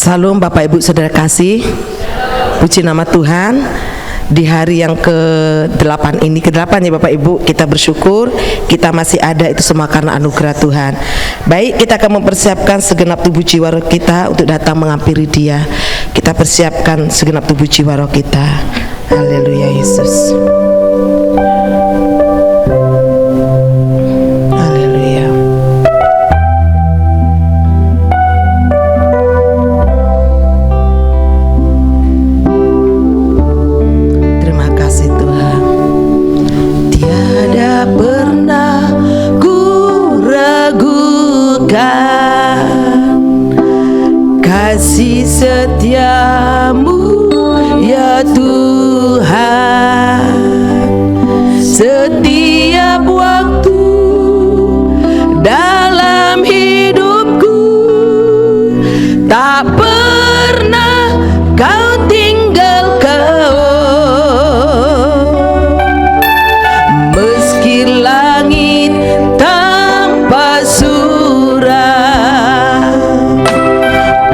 Salam Bapak Ibu Saudara kasih, puji nama Tuhan. Di hari yang ke-8 ini, ke-8 ya Bapak Ibu, kita bersyukur kita masih ada, itu semua karena anugerah Tuhan. Baik, kita akan mempersiapkan segenap tubuh jiwa roh kita untuk datang menghampiri Dia. Kita persiapkan segenap tubuh jiwa roh kita. Haleluya Yesus. Kasih setiamu ya Tuhan, setiap waktu dalam hidupku, tak pernah kau tinggalkan. Meski langit tanpa surah,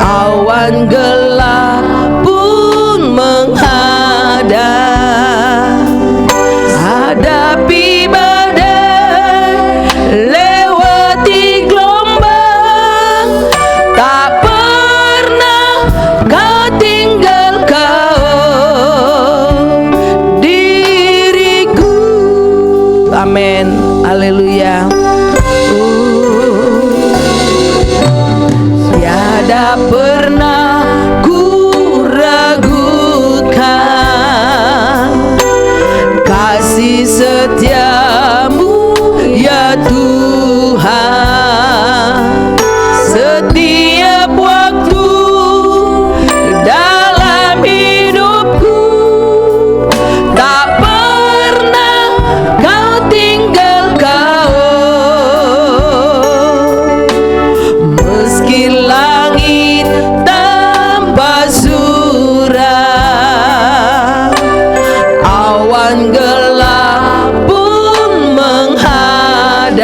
awan gelap pun menghadap, hadapi badai, lewati gelombang, tak pernah kau tinggalkan diriku. Amin, haleluya. Tiada pernah ku ragukan kasih setiamu ya Tuhan, setiap waktu dalam hidupku, tak pernah kau tinggalkan. Meski langit tanpa surah, awan gelap pun menghadap,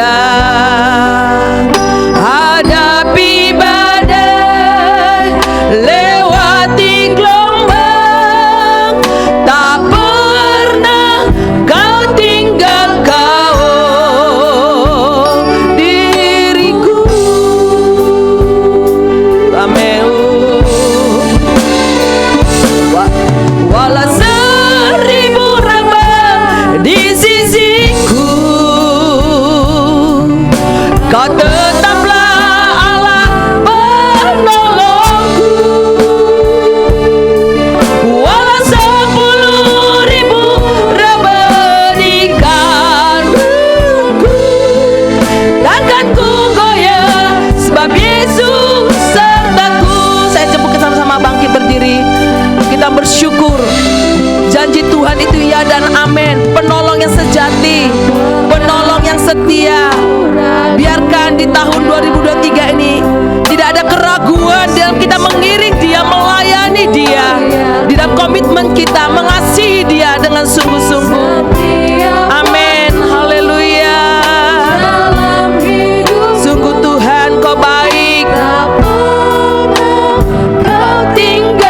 hadapi badai, lewati gelombang, tak pernah kau tinggalkan diriku. Amin. Walau seribu rabah di sisiku, kau tetaplah Allah penolongku. Walau 10.000 rabah di kananku, takkan ku goyah sebab Yesus sertaku. Saya cepuk sama-sama bangkit berdiri. Kita bersyukur, janji Tuhan itu ya dan amin. Penolong yang sejati, penolong yang setia. Biarkan di tahun 2023 ini tidak ada keraguan dalam kita mengiring Dia, melayani Dia, di dalam komitmen kita mengasihi Dia dengan sungguh-sungguh. Amin, haleluya. Sungguh Tuhan Kau baik, Kau tinggalkan.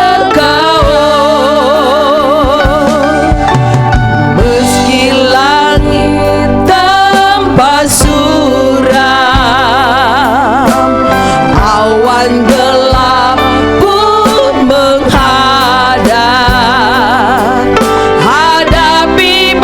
Meski langit tanpa surah, awan gelap pun menghadap, hadapi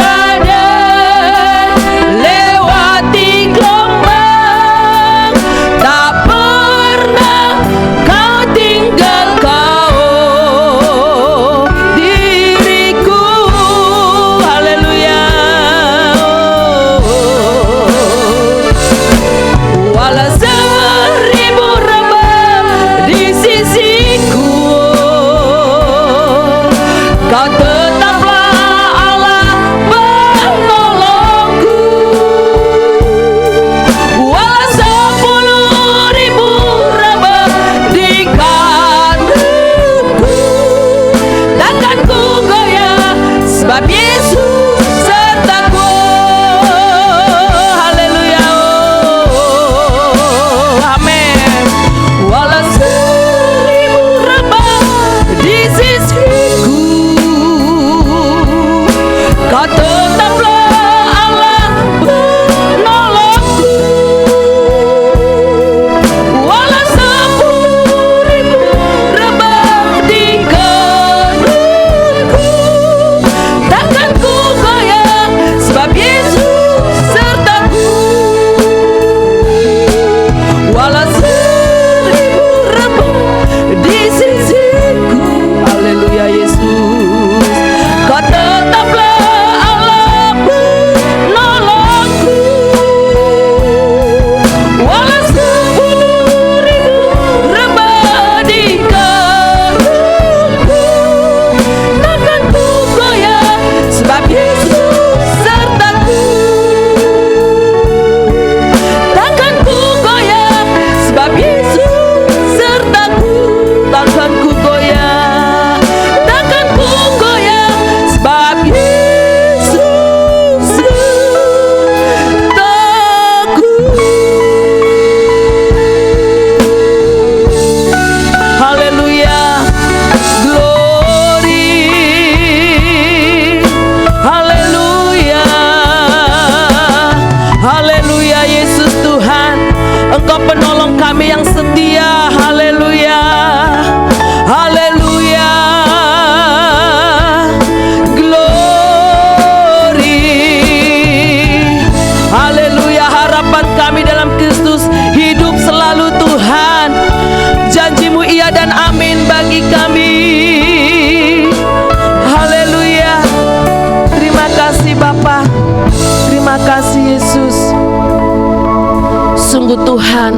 Sungguh Tuhan,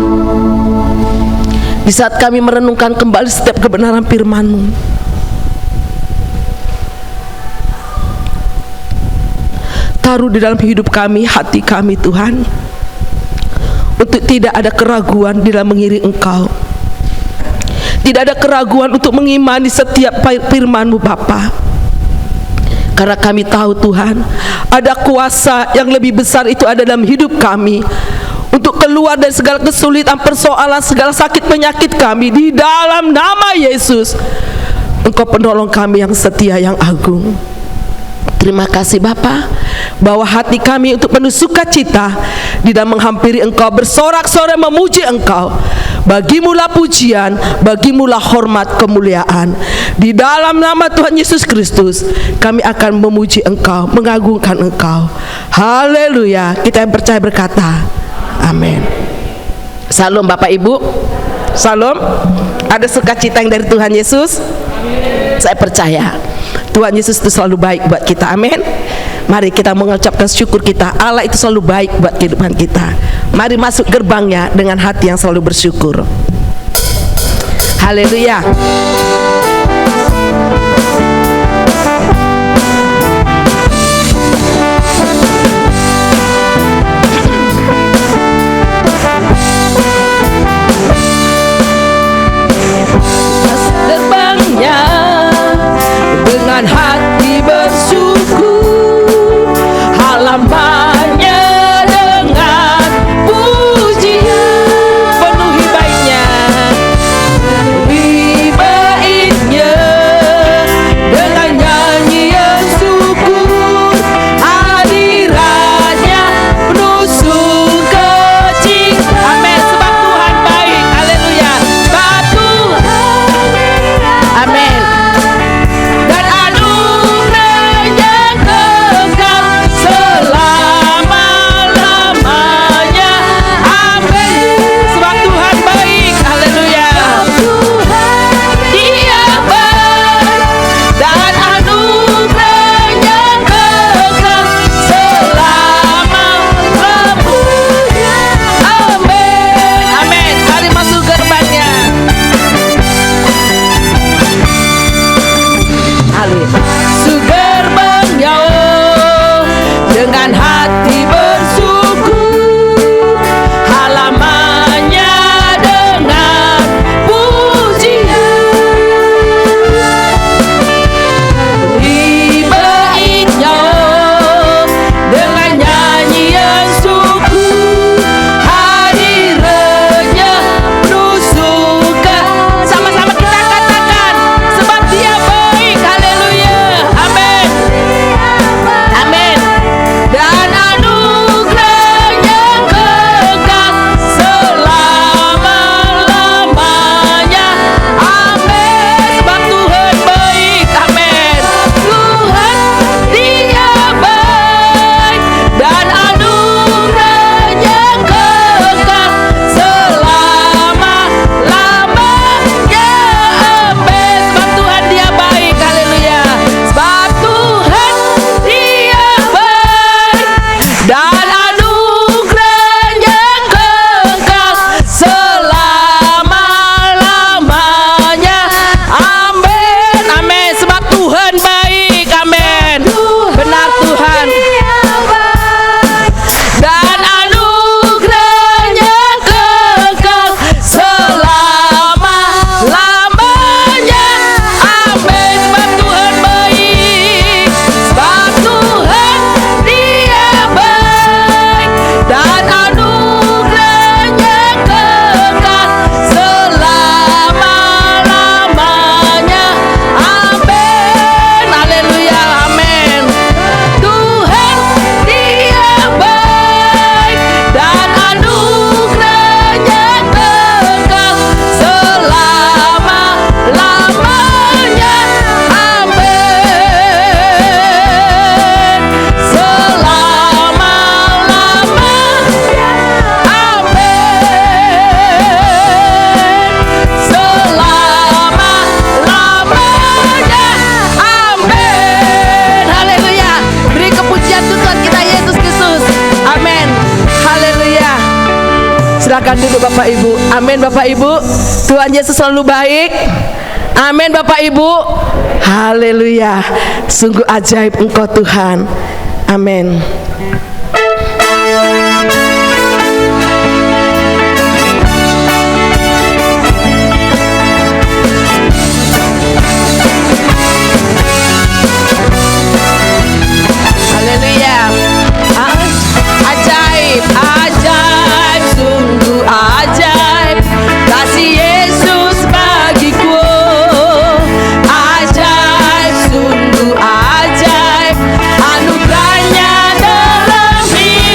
di saat kami merenungkan kembali setiap kebenaran firman-Mu, taruh di dalam hidup kami, hati kami Tuhan, untuk tidak ada keraguan di dalam mengiring Engkau. Tidak ada keraguan untuk mengimani setiap firman-Mu Bapa. Karena kami tahu Tuhan, ada kuasa yang lebih besar itu ada dalam hidup kami, untuk keluar dari segala kesulitan, persoalan, segala sakit penyakit kami. Di dalam nama Yesus, Engkau penolong kami yang setia, yang agung. Terima kasih Bapa, bahwa hati kami untuk penuh sukacita di dalam menghampiri Engkau, bersorak-sorai memuji Engkau. Bagimulah pujian, bagimulah hormat, kemuliaan. Di dalam nama Tuhan Yesus Kristus, kami akan memuji Engkau, mengagungkan Engkau. Haleluya. Kita yang percaya berkata amin. Salam Bapak Ibu. Salam. Ada sukacita yang dari Tuhan Yesus? Saya percaya Tuhan Yesus itu selalu baik buat kita. Amin. Mari kita mengucapkan syukur kita. Allah itu selalu baik buat kehidupan kita. Mari masuk gerbangnya dengan hati yang selalu bersyukur. Haleluya. Gerbangnya dengan hati bersyukur, halamannya dengan pujian. Penuhi baiknya, penuhi baiknya dengan nyanyian syukur. Hadiratnya penuh sukacita. Amin. Sebab Tuhan baik. Haleluya. Sebab Tuhan. Amin. Dan anugerahnya kekal selama-lamanya. Amin. Sebab Tuhan baik. Haleluya. Dia baik. Dan anugerahnya kekal selama-lamanya. Amin. Amin. Mari masuk gerbangnya. Sugerbangnya dengan hati bersyukur, halamannya dengan pujian. Beri baiknya dengan nyanyian syukur. Hadiratnya penuh suka. Sama-sama kita katakan, sebab Dia baik. Haleluya. Amin. Amin. Dan Silakan duduk Bapak Ibu. Amin Bapak Ibu. Tuhan Yesus selalu baik. Amin Bapak Ibu. Haleluya. Sungguh ajaib Engkau Tuhan. Amin. Haleluya. Ajaib, ajaib, sungguh ajaib kasih Yesus bagiku. Ajaib, sungguh ajaib anugerahnya dalam hidup.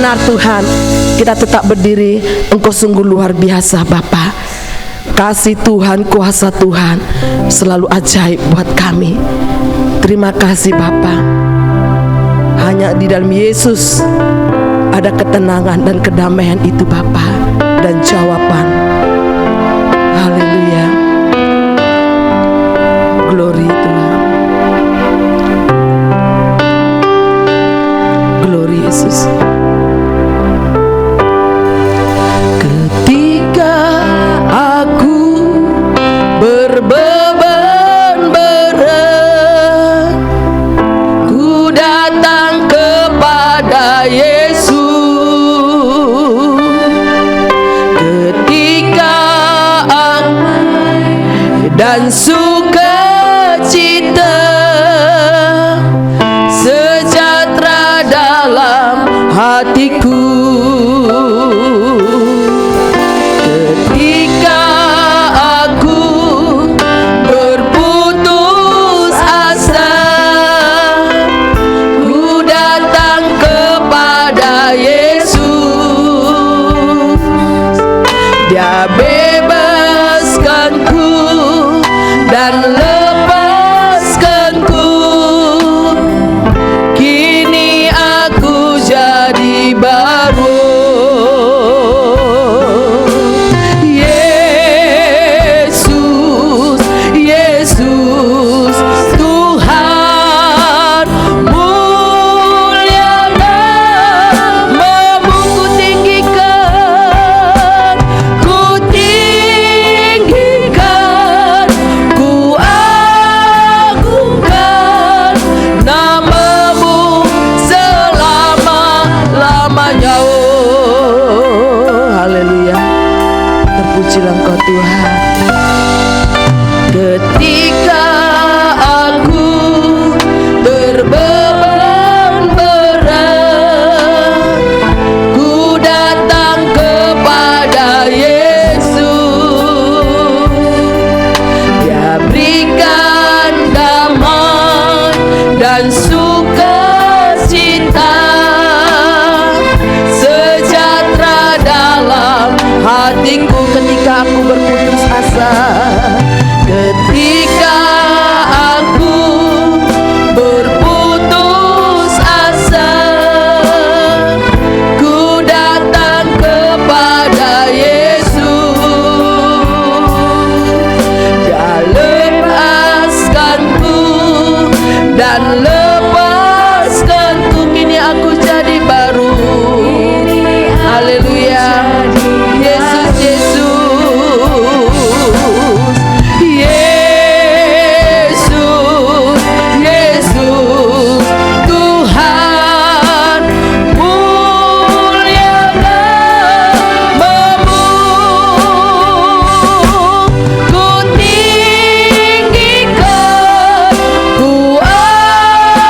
benar Tuhan. Kita tetap berdiri, Engkau sungguh luar biasa Bapa. Kasih Tuhan, kuasa Tuhan selalu ajaib buat kami. Terima kasih Bapa. Hanya di dalam Yesus ada ketenangan dan kedamaian itu Bapa, dan jawaban. Haleluya. Glory Tuhan. Glory Yesus. Ketika aku berbeban berat, ku datang kepada Yesus. Ketika aku dan sukacita, sejahtera dalam hatiku. Ketika aku berputus asa, ku datang kepada Yesus. Dia bebaskanku dan lepaskanku. Kini aku jadi baru. Yesus, Yesus, Tuhan mulia namamu, ku tinggikan, ku tinggikan, ku agungkan namamu selama-lamanya. Oh, haleluya. Terpujilah Engkau Tuhan. Ketika aku berbeban berat, ku datang kepada Yesus. Dia berikan damai dan sukacita, sejahtera dalam hatiku. Ketika aku berputus asa, ketika aku berputus asa, ku datang kepada Yesus. Dia lepaskanku dan lepaskanku. Kini aku jadi baru. Haleluya. Yesus, Yesus, Yesus, Yesus, Tuhan mulia namamu, ku tinggikan, ku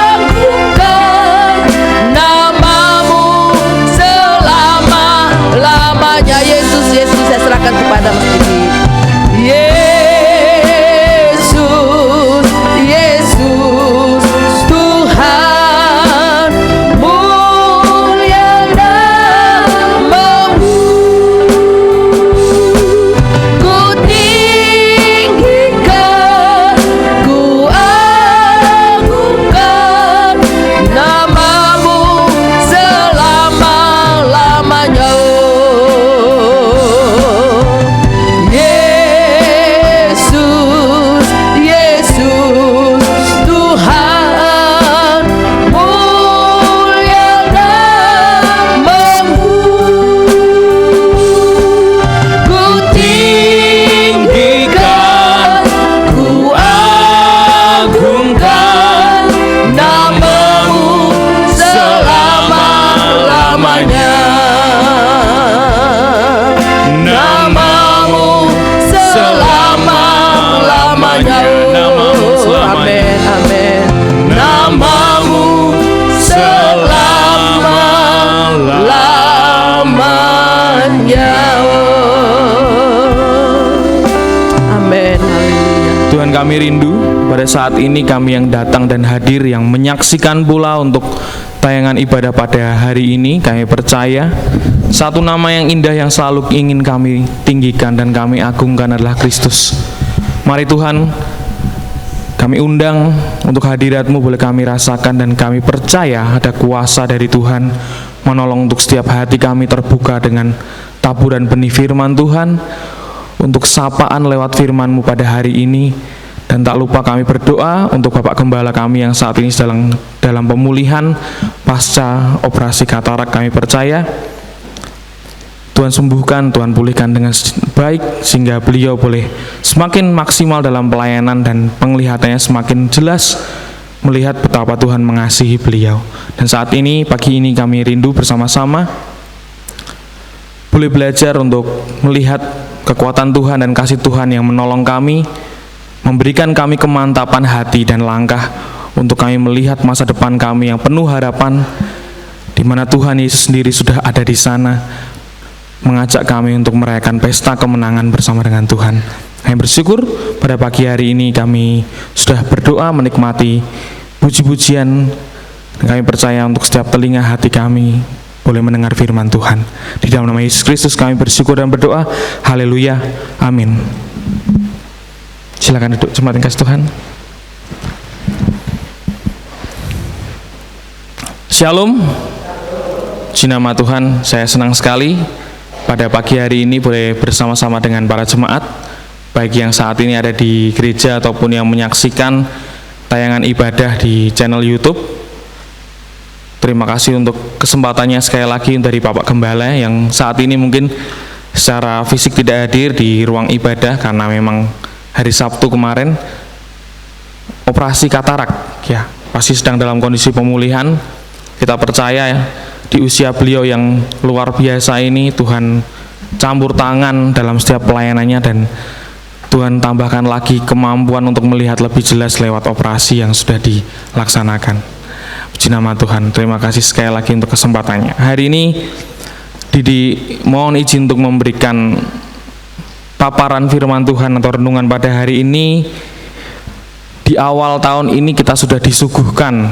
agungkan namamu selama-lamanya. Yesus, Yesus, saya serahkan kepada Mas Didi. Yesus, Yesus, Tuhan mulia namamu, ku tinggikan, ku agungkan namamu selama-lamanya. Yesus, Yesus, Tuhan mulia namamu, ku tinggikan, ku agungkan namamu selama-lamanya. Namamu selama-lamanya. Namamu selamanya. Amin, amin. Namamu selama-lamanya. Amin. Haleluya. Tuhan, kami rindu pada saat ini kami yang datang dan hadir, yang menyaksikan pula untuk tayangan ibadah pada hari ini. Kami percaya satu nama yang indah yang selalu ingin kami tinggikan dan kami agungkan adalah Kristus. Mari Tuhan, kami undang untuk hadirat-Mu boleh kami rasakan, dan kami percaya ada kuasa dari Tuhan menolong untuk setiap hati kami terbuka dengan taburan benih firman Tuhan, untuk sapaan lewat firman-Mu pada hari ini. Dan tak lupa kami berdoa untuk Bapak Gembala kami yang saat ini sedang dalam pemulihan pasca operasi katarak. Kami percaya Tuhan sembuhkan, Tuhan pulihkan dengan baik, sehingga beliau boleh semakin maksimal dalam pelayanan dan penglihatannya semakin jelas melihat betapa Tuhan mengasihi beliau. Dan saat ini, pagi ini kami rindu bersama-sama boleh belajar untuk melihat kekuatan Tuhan dan kasih Tuhan yang menolong kami, memberikan kami kemantapan hati dan langkah untuk kami melihat masa depan kami yang penuh harapan, di mana Tuhan Yesus sendiri sudah ada di sana, mengajak kami untuk merayakan pesta kemenangan bersama dengan Tuhan. Kami bersyukur pada pagi hari ini kami sudah berdoa menikmati puji-pujian. Kami percaya untuk setiap telinga hati kami boleh mendengar firman Tuhan. Di dalam nama Yesus Kristus kami bersyukur dan berdoa. Haleluya. Amin. Silakan duduk, jemaat yang kasih Tuhan. Shalom. Puji nama Tuhan, saya senang sekali pada pagi hari ini boleh bersama-sama dengan para jemaat, baik yang saat ini ada di gereja ataupun yang menyaksikan tayangan ibadah di channel YouTube. Terima kasih untuk kesempatannya sekali lagi dari Bapak Gembala yang saat ini mungkin secara fisik tidak hadir di ruang ibadah karena memang hari Sabtu kemarin operasi katarak, ya pasti sedang dalam kondisi pemulihan. Kita percaya ya, di usia beliau yang luar biasa ini Tuhan campur tangan dalam setiap pelayanannya, dan Tuhan tambahkan lagi kemampuan untuk melihat lebih jelas lewat operasi yang sudah dilaksanakan. Puji nama Tuhan. Terima kasih sekali lagi untuk kesempatannya. Hari ini Didi mohon izin untuk memberikan paparan firman Tuhan atau renungan pada hari ini. Di awal tahun ini kita sudah disuguhkan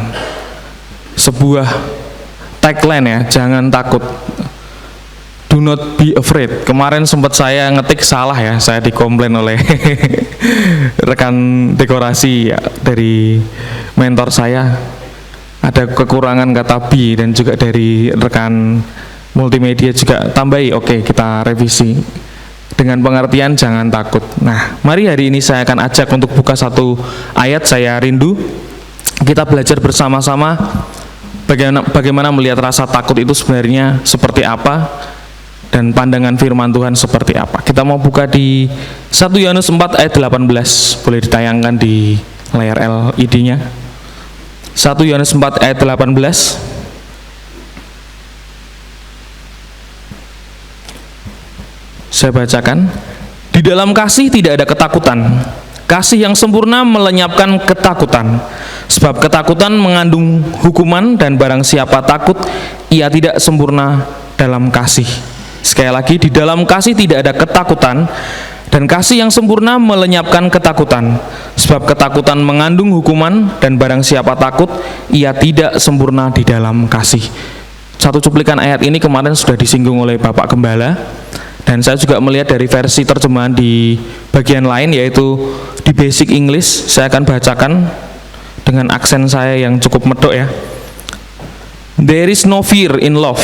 sebuah tagline ya, jangan takut, do not be afraid. Kemarin sempat saya ngetik salah ya, saya dikomplain oleh rekan dekorasi ya, dari mentor saya ada kekurangan kata be, dan juga dari rekan multimedia juga tambahi. Oke, kita revisi dengan pengertian jangan takut. Nah, mari hari ini saya akan ajak untuk buka satu ayat. Saya rindu kita belajar bersama-sama bagaimana melihat rasa takut itu sebenarnya seperti apa, dan pandangan firman Tuhan seperti apa. Kita mau buka di 1 Yohanes 4 ayat 18, boleh ditayangkan di layar LED-nya. 1 Yohanes 4 ayat 18. Saya bacakan. Di dalam kasih tidak ada ketakutan. Kasih yang sempurna melenyapkan ketakutan, sebab ketakutan mengandung hukuman, dan barang siapa takut, ia tidak sempurna dalam kasih. Sekali lagi, di dalam kasih tidak ada ketakutan, dan kasih yang sempurna melenyapkan ketakutan, sebab ketakutan mengandung hukuman, dan barang siapa takut, ia tidak sempurna di dalam kasih. Satu cuplikan ayat ini kemarin sudah disinggung oleh Bapak Gembala, dan saya juga melihat dari versi terjemahan di bagian lain, yaitu di Basic English. Saya akan bacakan dengan aksen saya yang cukup medok ya. There is no fear in love.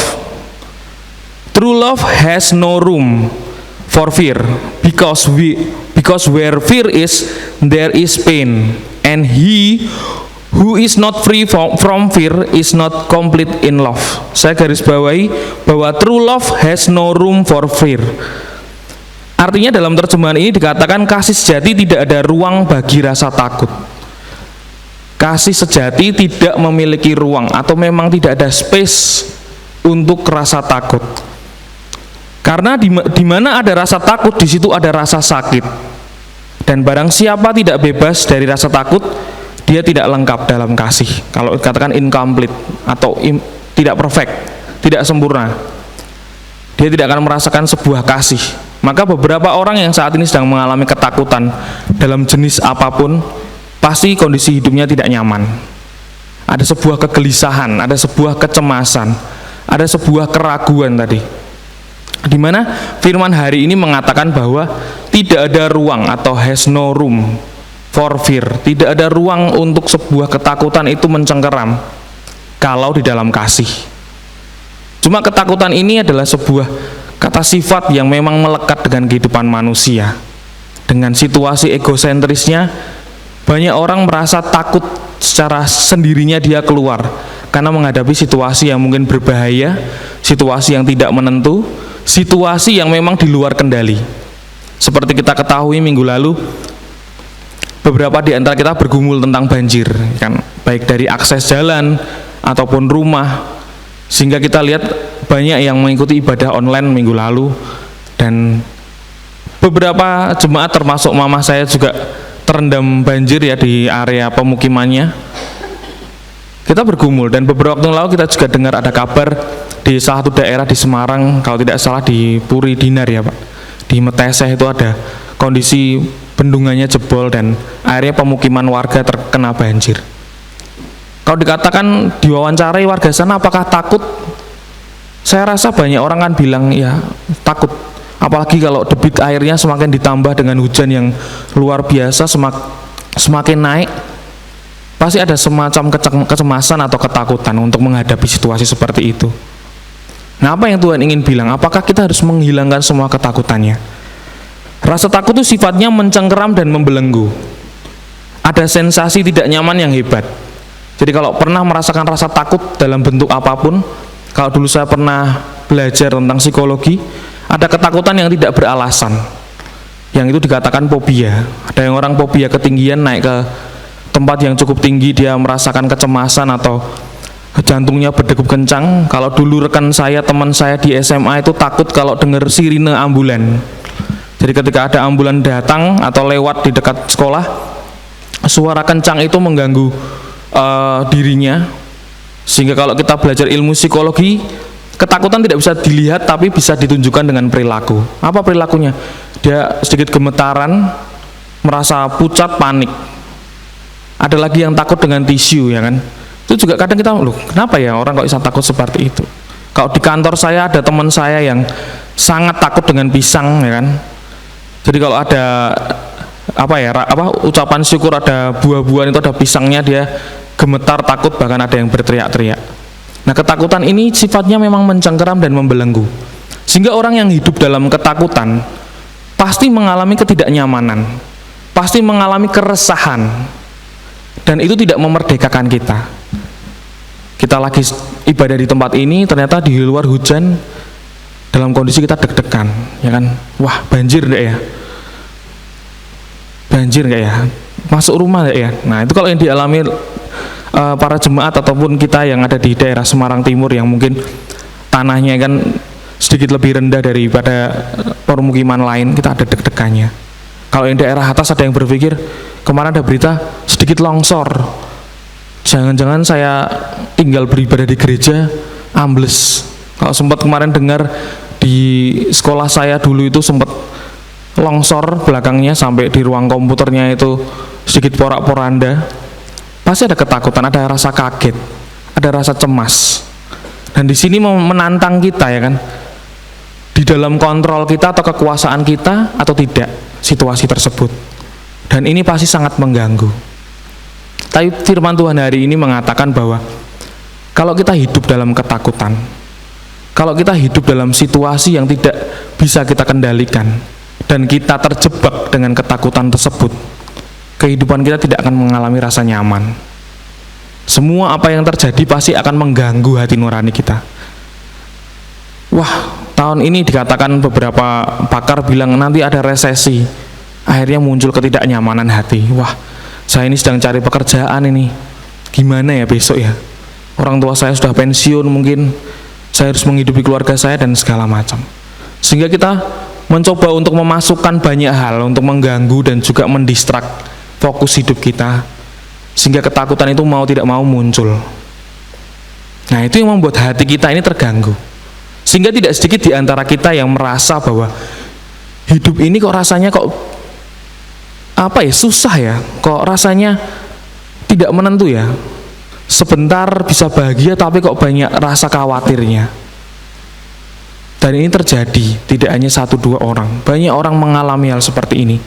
True love has no room for fear, because where fear is, there is pain, and he who is not free from fear is not complete in love. Saya garis bawahi bahwa true love has no room for fear. Artinya dalam terjemahan ini dikatakan kasih sejati tidak ada ruang bagi rasa takut. Kasih sejati tidak memiliki ruang, atau memang tidak ada space untuk rasa takut. Karena di mana ada rasa takut, di situ ada rasa sakit. Dan barang siapa tidak bebas dari rasa takut, dia tidak lengkap dalam kasih. Kalau dikatakan incomplete atau tidak perfect, tidak sempurna, dia tidak akan merasakan sebuah kasih. Maka beberapa orang yang saat ini sedang mengalami ketakutan dalam jenis apapun, pasti kondisi hidupnya tidak nyaman. ada sebuah kegelisahan, ada sebuah kecemasan, ada sebuah keraguan tadi. Di mana firman hari ini mengatakan bahwa tidak ada ruang atau has no room for fear, tidak ada ruang untuk sebuah ketakutan itu mencengkeram kalau di dalam kasih. Cuma ketakutan ini adalah sebuah kata sifat yang memang melekat dengan kehidupan manusia. Dengan situasi egosentrisnya, banyak orang merasa takut secara sendirinya dia keluar karena menghadapi situasi yang mungkin berbahaya, situasi yang tidak menentu, situasi yang memang di luar kendali. Seperti kita ketahui minggu lalu, beberapa di antara kita bergumul tentang banjir, kan, baik dari akses jalan ataupun rumah, sehingga kita lihat banyak yang mengikuti ibadah online minggu lalu, dan beberapa jemaat termasuk mama saya juga terendam banjir ya di area pemukimannya. Kita bergumul, dan beberapa waktu lalu kita juga dengar ada kabar di salah satu daerah di Semarang, kalau tidak salah di Puri Dinar ya Pak, di Meteseh itu ada kondisi bendungannya jebol dan akhirnya pemukiman warga terkena banjir. Kalau dikatakan diwawancarai warga sana apakah takut, saya rasa banyak orang kan bilang ya takut, apalagi kalau debit airnya semakin ditambah dengan hujan yang luar biasa, semakin naik, pasti ada semacam kecemasan atau ketakutan untuk menghadapi situasi seperti itu. Nah, apa yang Tuhan ingin bilang? Apakah kita harus menghilangkan semua ketakutannya? Rasa takut itu sifatnya mencengkeram dan membelenggu. Ada sensasi tidak nyaman yang hebat. Jadi kalau pernah merasakan rasa takut dalam bentuk apapun, kalau dulu saya pernah belajar tentang psikologi, ada ketakutan yang tidak beralasan, yang itu dikatakan fobia. Ada yang orang fobia ketinggian, naik ke tempat yang cukup tinggi, dia merasakan kecemasan atau jantungnya berdegup kencang. Kalau dulu rekan saya, teman saya di SMA itu takut kalau dengar sirine ambulan. Jadi ketika ada ambulan datang atau lewat di dekat sekolah, suara kencang itu mengganggu dirinya. Sehingga kalau kita belajar ilmu psikologi, ketakutan tidak bisa dilihat tapi bisa ditunjukkan dengan perilaku. Apa perilakunya? Dia sedikit gemetaran, merasa pucat, panik. Ada lagi yang takut dengan tisu, ya kan? Itu juga kadang kita, loh kenapa ya orang kok bisa takut seperti itu? Kalau di kantor saya ada teman saya yang sangat takut dengan pisang, ya kan? Jadi kalau ada ucapan syukur, ada buah-buahan itu, ada pisangnya, dia gemetar, takut, bahkan ada yang berteriak-teriak. Nah, ketakutan ini sifatnya memang mencengkeram dan membelenggu. Sehingga orang yang hidup dalam ketakutan pasti mengalami ketidaknyamanan, pasti mengalami keresahan, dan itu tidak memerdekakan kita. Kita lagi ibadah di tempat ini, ternyata di luar hujan, dalam kondisi kita deg-degan, ya kan? Wah, banjir enggak ya? Banjir enggak ya? Masuk rumah enggak ya? Nah, itu kalau yang dialami para jemaat ataupun kita yang ada di daerah Semarang Timur yang mungkin tanahnya kan sedikit lebih rendah daripada permukiman lain, kita ada deg-degannya. Kalau yang daerah atas ada yang berpikir, kemarin ada berita sedikit longsor, jangan-jangan saya tinggal beribadah di gereja ambles. Kalau sempat kemarin dengar di sekolah saya dulu itu sempat longsor belakangnya sampai di ruang komputernya itu sedikit porak-poranda. Pasti ada ketakutan, ada rasa kaget, ada rasa cemas. Dan di sini mau menantang kita, ya kan? Di dalam kontrol kita atau kekuasaan kita atau tidak situasi tersebut. Dan ini pasti sangat mengganggu. Tapi firman Tuhan hari ini mengatakan bahwa kalau kita hidup dalam ketakutan, kalau kita hidup dalam situasi yang tidak bisa kita kendalikan, dan kita terjebak dengan ketakutan tersebut, kehidupan kita tidak akan mengalami rasa nyaman. Semua apa yang terjadi pasti akan mengganggu hati nurani kita. Wah, tahun ini dikatakan beberapa pakar bilang nanti ada resesi. Akhirnya muncul ketidaknyamanan hati. Wah, saya ini sedang cari pekerjaan ini. Gimana ya besok ya? Orang tua saya sudah pensiun mungkin. Saya harus menghidupi keluarga saya dan segala macam. Sehingga kita mencoba untuk memasukkan banyak hal untuk mengganggu dan juga mendistrak fokus hidup kita, sehingga ketakutan itu mau tidak mau muncul. Nah, itu yang membuat hati kita ini terganggu, sehingga tidak sedikit di antara kita yang merasa bahwa hidup ini kok rasanya kok susah ya, kok rasanya tidak menentu ya. sebentar bisa bahagia tapi kok banyak rasa khawatirnya. Dan ini terjadi tidak hanya 1-2 orang, banyak orang mengalami hal seperti ini.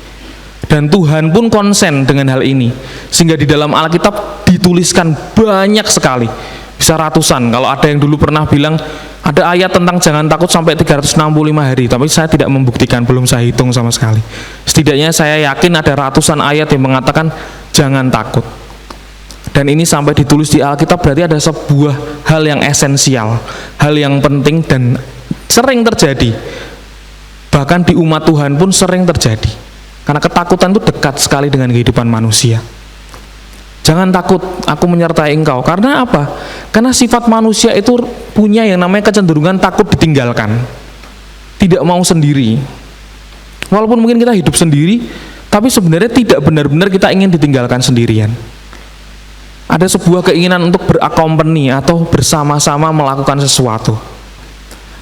Dan Tuhan pun konsen dengan hal ini, sehingga di dalam Alkitab dituliskan banyak sekali, bisa ratusan. Kalau ada yang dulu pernah bilang ada ayat tentang jangan takut sampai 365 hari, tapi saya tidak membuktikan, belum saya hitung sama sekali. Setidaknya saya yakin ada ratusan ayat yang mengatakan jangan takut. Dan ini sampai ditulis di Alkitab berarti ada sebuah hal yang esensial, hal yang penting dan sering terjadi. Bahkan di umat Tuhan pun sering terjadi. Karena ketakutan itu dekat sekali dengan kehidupan manusia. Jangan takut, aku menyertai engkau. Karena apa? Karena sifat manusia itu punya yang namanya kecenderungan takut ditinggalkan, tidak mau sendiri. Walaupun mungkin kita hidup sendiri, tapi sebenarnya tidak benar-benar kita ingin ditinggalkan sendirian. Ada sebuah keinginan untuk berakompani atau bersama-sama melakukan sesuatu.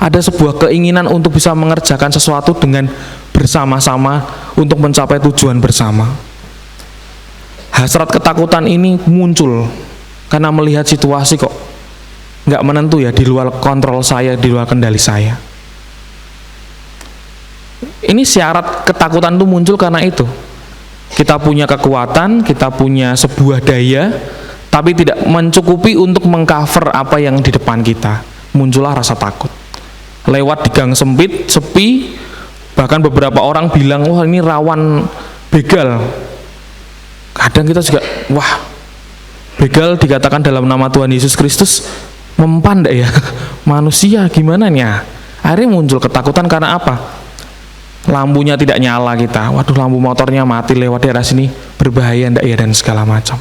Ada sebuah keinginan untuk bisa mengerjakan sesuatu dengan bersama-sama untuk mencapai tujuan bersama. Hasrat ketakutan ini muncul karena melihat situasi kok nggak menentu ya, di luar kontrol saya, di luar kendali saya. Ini syarat ketakutan itu muncul karena itu. Kita punya kekuatan, kita punya sebuah daya, tapi tidak mencukupi untuk mengcover apa yang di depan kita. Muncullah rasa takut. Lewat di gang sempit, sepi, bahkan beberapa orang bilang, wah ini rawan begal. Kadang kita juga, wah begal dikatakan dalam nama Tuhan Yesus Kristus, mempan enggak ya? Manusia gimana nih? Akhirnya muncul ketakutan karena apa? Lampunya tidak nyala kita, waduh lampu motornya mati lewat daerah sini, berbahaya enggak ya, dan segala macam.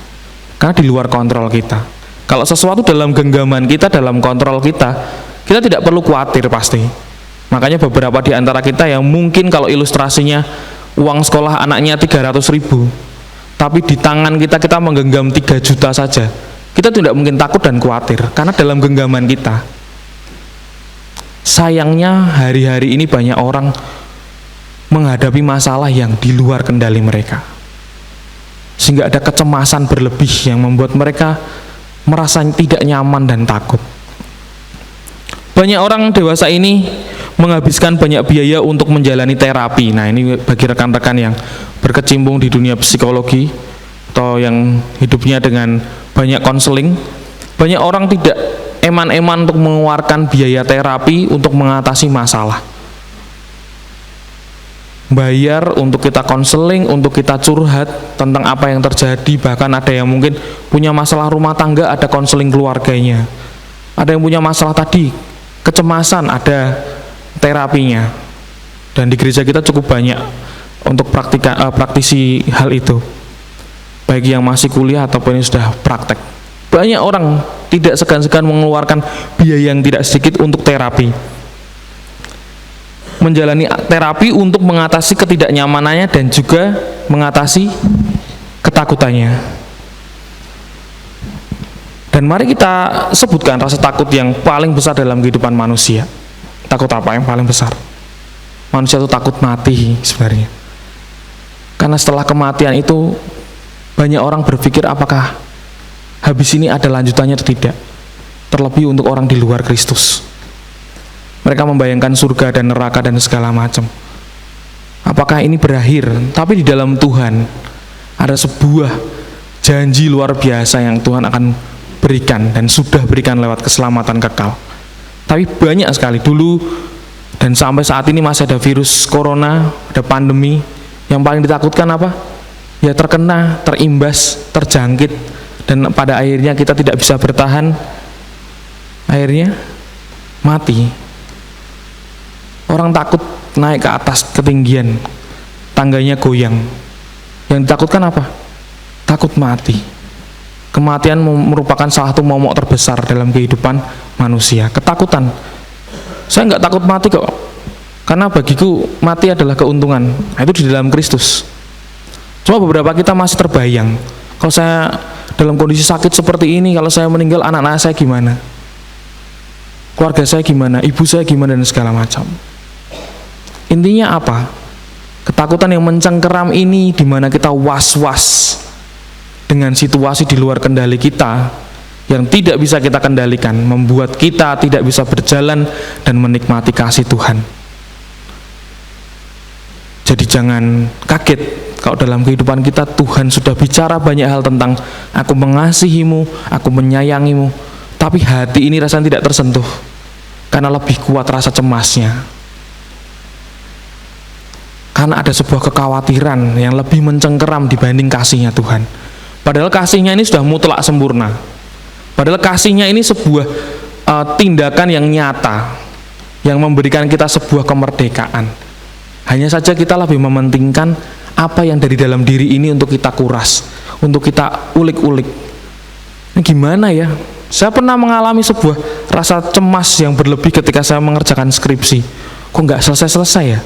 Karena di luar kontrol kita. Kalau sesuatu dalam genggaman kita, dalam kontrol kita tidak perlu khawatir pasti. Makanya beberapa di antara kita yang mungkin kalau ilustrasinya uang sekolah anaknya 300.000, tapi di tangan kita menggenggam 3 juta saja, kita tidak mungkin takut dan khawatir karena dalam genggaman kita. Sayangnya hari-hari ini banyak orang menghadapi masalah yang di luar kendali mereka, sehingga ada kecemasan berlebih yang membuat mereka merasa tidak nyaman dan takut. Banyak orang dewasa ini menghabiskan banyak biaya untuk menjalani terapi. Nah, ini bagi rekan-rekan yang berkecimpung di dunia psikologi atau yang hidupnya dengan banyak konseling. Banyak orang tidak eman-eman untuk mengeluarkan biaya terapi untuk mengatasi masalah. Bayar untuk kita konseling, untuk kita curhat tentang apa yang terjadi. Bahkan ada yang mungkin punya masalah rumah tangga, ada konseling keluarganya. Ada yang punya masalah tadi, kecemasan, ada terapinya. Dan di gereja kita cukup banyak untuk praktisi hal itu, baik yang masih kuliah ataupun yang sudah praktek. Banyak orang tidak segan-segan mengeluarkan biaya yang tidak sedikit untuk terapi, menjalani terapi untuk mengatasi ketidaknyamanannya dan juga mengatasi ketakutannya. Dan mari kita sebutkan rasa takut yang paling besar dalam kehidupan manusia. Takut apa yang paling besar? Manusia itu takut mati sebenarnya. Karena setelah kematian itu banyak orang berpikir apakah habis ini ada lanjutannya atau tidak. Terlebih untuk orang di luar Kristus. Mereka membayangkan surga dan neraka dan segala macam. Apakah ini berakhir? Tapi di dalam Tuhan ada sebuah janji luar biasa yang Tuhan akan berikan dan sudah berikan lewat keselamatan kekal. Tapi banyak sekali dulu dan sampai saat ini masih ada virus corona, ada pandemi. Yang paling ditakutkan apa? Ya terkena, terimbas, terjangkit, dan pada akhirnya kita tidak bisa bertahan, akhirnya mati. Orang takut naik ke atas ketinggian, tangganya goyang. Yang ditakutkan apa? Takut mati. Kematian merupakan salah satu momok terbesar dalam kehidupan manusia. Ketakutan. Saya nggak takut mati kok, karena bagiku mati adalah keuntungan. Nah, itu di dalam Kristus. Cuma beberapa kita masih terbayang, kalau saya dalam kondisi sakit seperti ini, kalau saya meninggal, anak-anak saya gimana? Keluarga saya gimana? Ibu saya gimana? Dan segala macam. Intinya apa? Ketakutan yang mencengkeram ini, di mana kita was-was dengan situasi di luar kendali kita, yang tidak bisa kita kendalikan, membuat kita tidak bisa berjalan dan menikmati kasih Tuhan. Jadi jangan kaget kalau dalam kehidupan kita Tuhan sudah bicara banyak hal tentang aku mengasihimu, aku menyayangimu, tapi hati ini rasanya tidak tersentuh karena lebih kuat rasa cemasnya. Karena ada sebuah kekhawatiran yang lebih mencengkeram dibanding kasihnya Tuhan. Padahal kasihnya ini sudah mutlak sempurna. Padahal kasihnya ini sebuah tindakan yang nyata, yang memberikan kita sebuah kemerdekaan. Hanya saja kita lebih mementingkan apa yang dari dalam diri ini untuk kita kuras, untuk kita ulik-ulik. Ini gimana ya? Saya pernah mengalami sebuah rasa cemas yang berlebih ketika saya mengerjakan skripsi. Kok nggak selesai-selesai ya?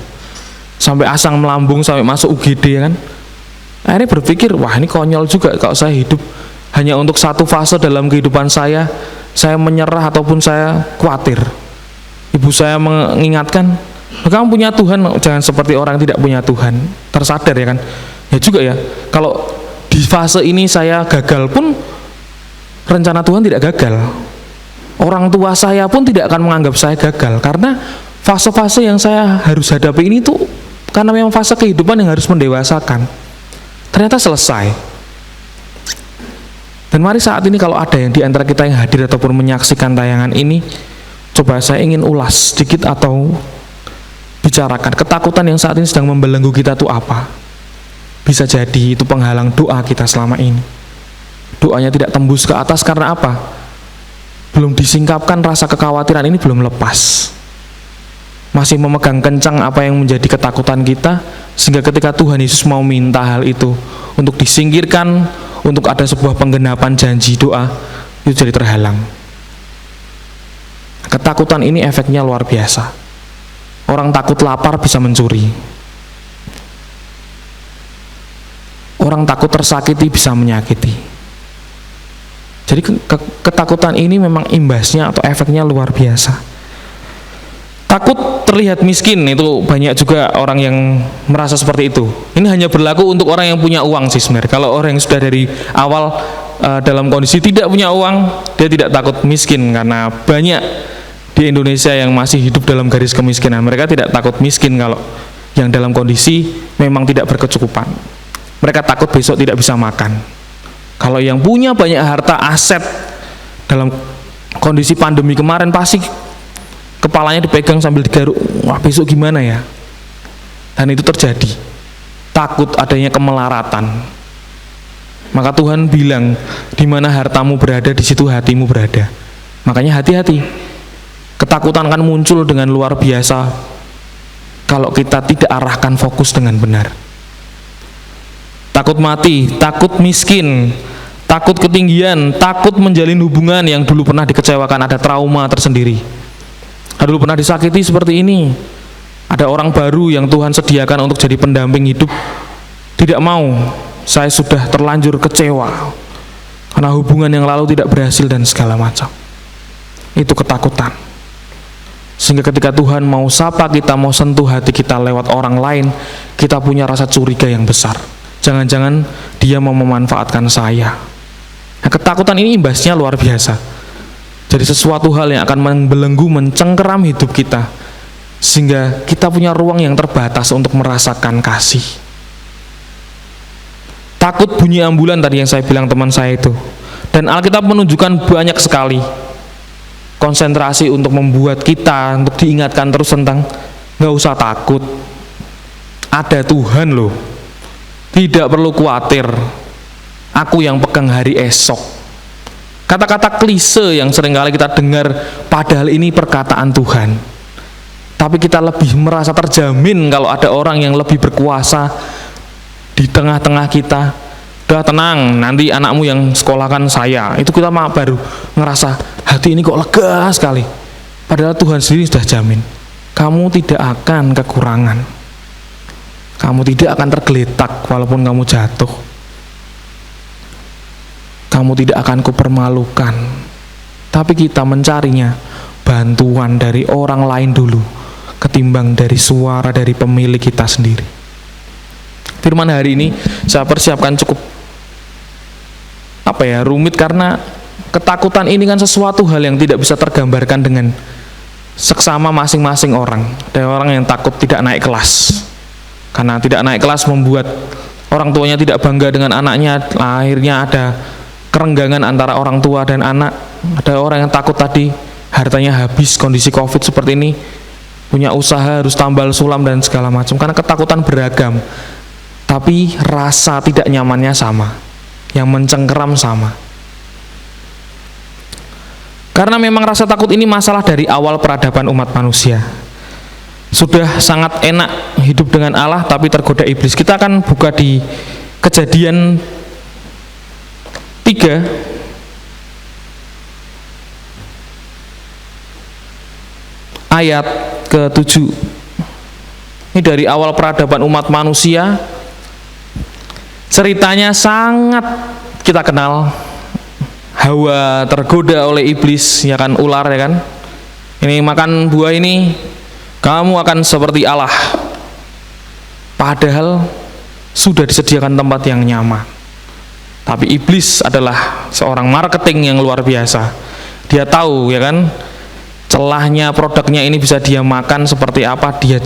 Sampai asam melambung, sampai masuk UGD ya kan. Akhirnya berpikir, wah ini konyol juga kalau saya hidup hanya untuk satu fase dalam kehidupan saya menyerah ataupun saya khawatir. Ibu saya mengingatkan, kamu punya Tuhan, jangan seperti orang tidak punya Tuhan. Tersadar ya kan. Ya juga ya, kalau di fase ini saya gagal pun rencana Tuhan tidak gagal. Orang tua saya pun tidak akan menganggap saya gagal, karena fase-fase yang saya harus hadapi ini tuh karena memang fase kehidupan yang harus mendewasakan. Ternyata selesai. Dan mari saat ini kalau ada yang di antara kita yang hadir ataupun menyaksikan tayangan ini, coba saya ingin ulas sedikit atau bicarakan ketakutan yang saat ini sedang membelenggu kita itu apa. Bisa jadi itu penghalang doa kita selama ini. Doanya tidak tembus ke atas karena apa? Belum disingkapkan rasa kekhawatiran ini, belum lepas. Masih memegang kencang apa yang menjadi ketakutan kita, sehingga ketika Tuhan Yesus mau minta hal itu untuk disingkirkan, untuk ada sebuah penggenapan janji doa, itu jadi terhalang. Ketakutan ini efeknya luar biasa. Orang takut lapar bisa mencuri. Orang takut tersakiti bisa menyakiti. Jadi ketakutan ini memang imbasnya atau efeknya luar biasa. Takut terlihat miskin, itu banyak juga orang yang merasa seperti itu. Ini hanya berlaku untuk orang yang punya uang sih sebenarnya. Kalau orang yang sudah dari awal dalam kondisi tidak punya uang, dia tidak takut miskin, karena banyak di Indonesia yang masih hidup dalam garis kemiskinan. Mereka tidak takut miskin kalau yang dalam kondisi memang tidak berkecukupan. Mereka takut besok tidak bisa makan. Kalau yang punya banyak harta aset dalam kondisi pandemi kemarin, pasti kepalanya dipegang sambil digaruk, wah besok gimana ya? Dan itu terjadi. Takut adanya kemelaratan. Maka Tuhan bilang, di mana hartamu berada, di situ hatimu berada. Makanya hati-hati. Ketakutan akan muncul dengan luar biasa kalau kita tidak arahkan fokus dengan benar. Takut mati, takut miskin, takut ketinggian, takut menjalin hubungan yang dulu pernah dikecewakan, ada trauma tersendiri. Dulu pernah disakiti seperti ini. Ada orang baru yang Tuhan sediakan untuk jadi pendamping hidup, tidak mau. Saya sudah terlanjur kecewa karena hubungan yang lalu tidak berhasil dan segala macam. Itu ketakutan. Sehingga ketika Tuhan mau sapa kita, mau sentuh hati kita lewat orang lain, kita punya rasa curiga yang besar. Jangan-jangan dia mau memanfaatkan saya. Nah, ketakutan ini imbasnya luar biasa. Jadi sesuatu hal yang akan membelenggu, mencengkeram hidup kita, sehingga kita punya ruang yang terbatas untuk merasakan kasih. Takut bunyi ambulan tadi yang saya bilang teman saya itu. Dan Alkitab menunjukkan banyak sekali konsentrasi untuk membuat kita, untuk diingatkan terus tentang gak usah takut, ada Tuhan loh, tidak perlu khawatir, aku yang pegang hari esok. Kata-kata klise yang seringkali kita dengar, padahal ini perkataan Tuhan. Tapi kita lebih merasa terjamin kalau ada orang yang lebih berkuasa di tengah-tengah kita. Udah tenang, nanti anakmu yang sekolahkan saya. Itu kita baru ngerasa hati ini kok lega sekali. Padahal Tuhan sendiri sudah jamin, kamu tidak akan kekurangan, kamu tidak akan tergeletak walaupun kamu jatuh, kamu tidak akan kupermalukan. Tapi kita mencarinya bantuan dari orang lain dulu, ketimbang dari suara dari pemilik kita sendiri. Firman hari ini saya persiapkan cukup rumit karena Ketakutan ini kan sesuatu hal yang tidak bisa tergambarkan dengan seksama masing-masing orang. Ada orang yang takut tidak naik kelas, karena tidak naik kelas membuat orang tuanya tidak bangga dengan anaknya. Akhirnya ada kerenggangan antara orang tua dan anak. Ada orang yang takut tadi hartanya habis, kondisi COVID seperti ini, punya usaha harus tambal sulam dan segala macam, karena ketakutan beragam, tapi rasa tidak nyamannya sama, yang mencengkeram sama. Karena memang rasa takut ini masalah dari awal peradaban umat manusia. Sudah sangat enak hidup dengan Allah, tapi tergoda iblis. Kita akan buka di Kejadian 3 ayat ke-7. Ini dari awal peradaban umat manusia. Ceritanya sangat kita kenal. Hawa tergoda oleh iblis, ya kan, ular, ya kan. Ini makan buah ini, kamu akan seperti Allah. Padahal sudah disediakan tempat yang nyaman. Tapi iblis adalah seorang marketing yang luar biasa. Dia tahu, ya kan, celahnya produknya ini bisa dia makan seperti apa, dia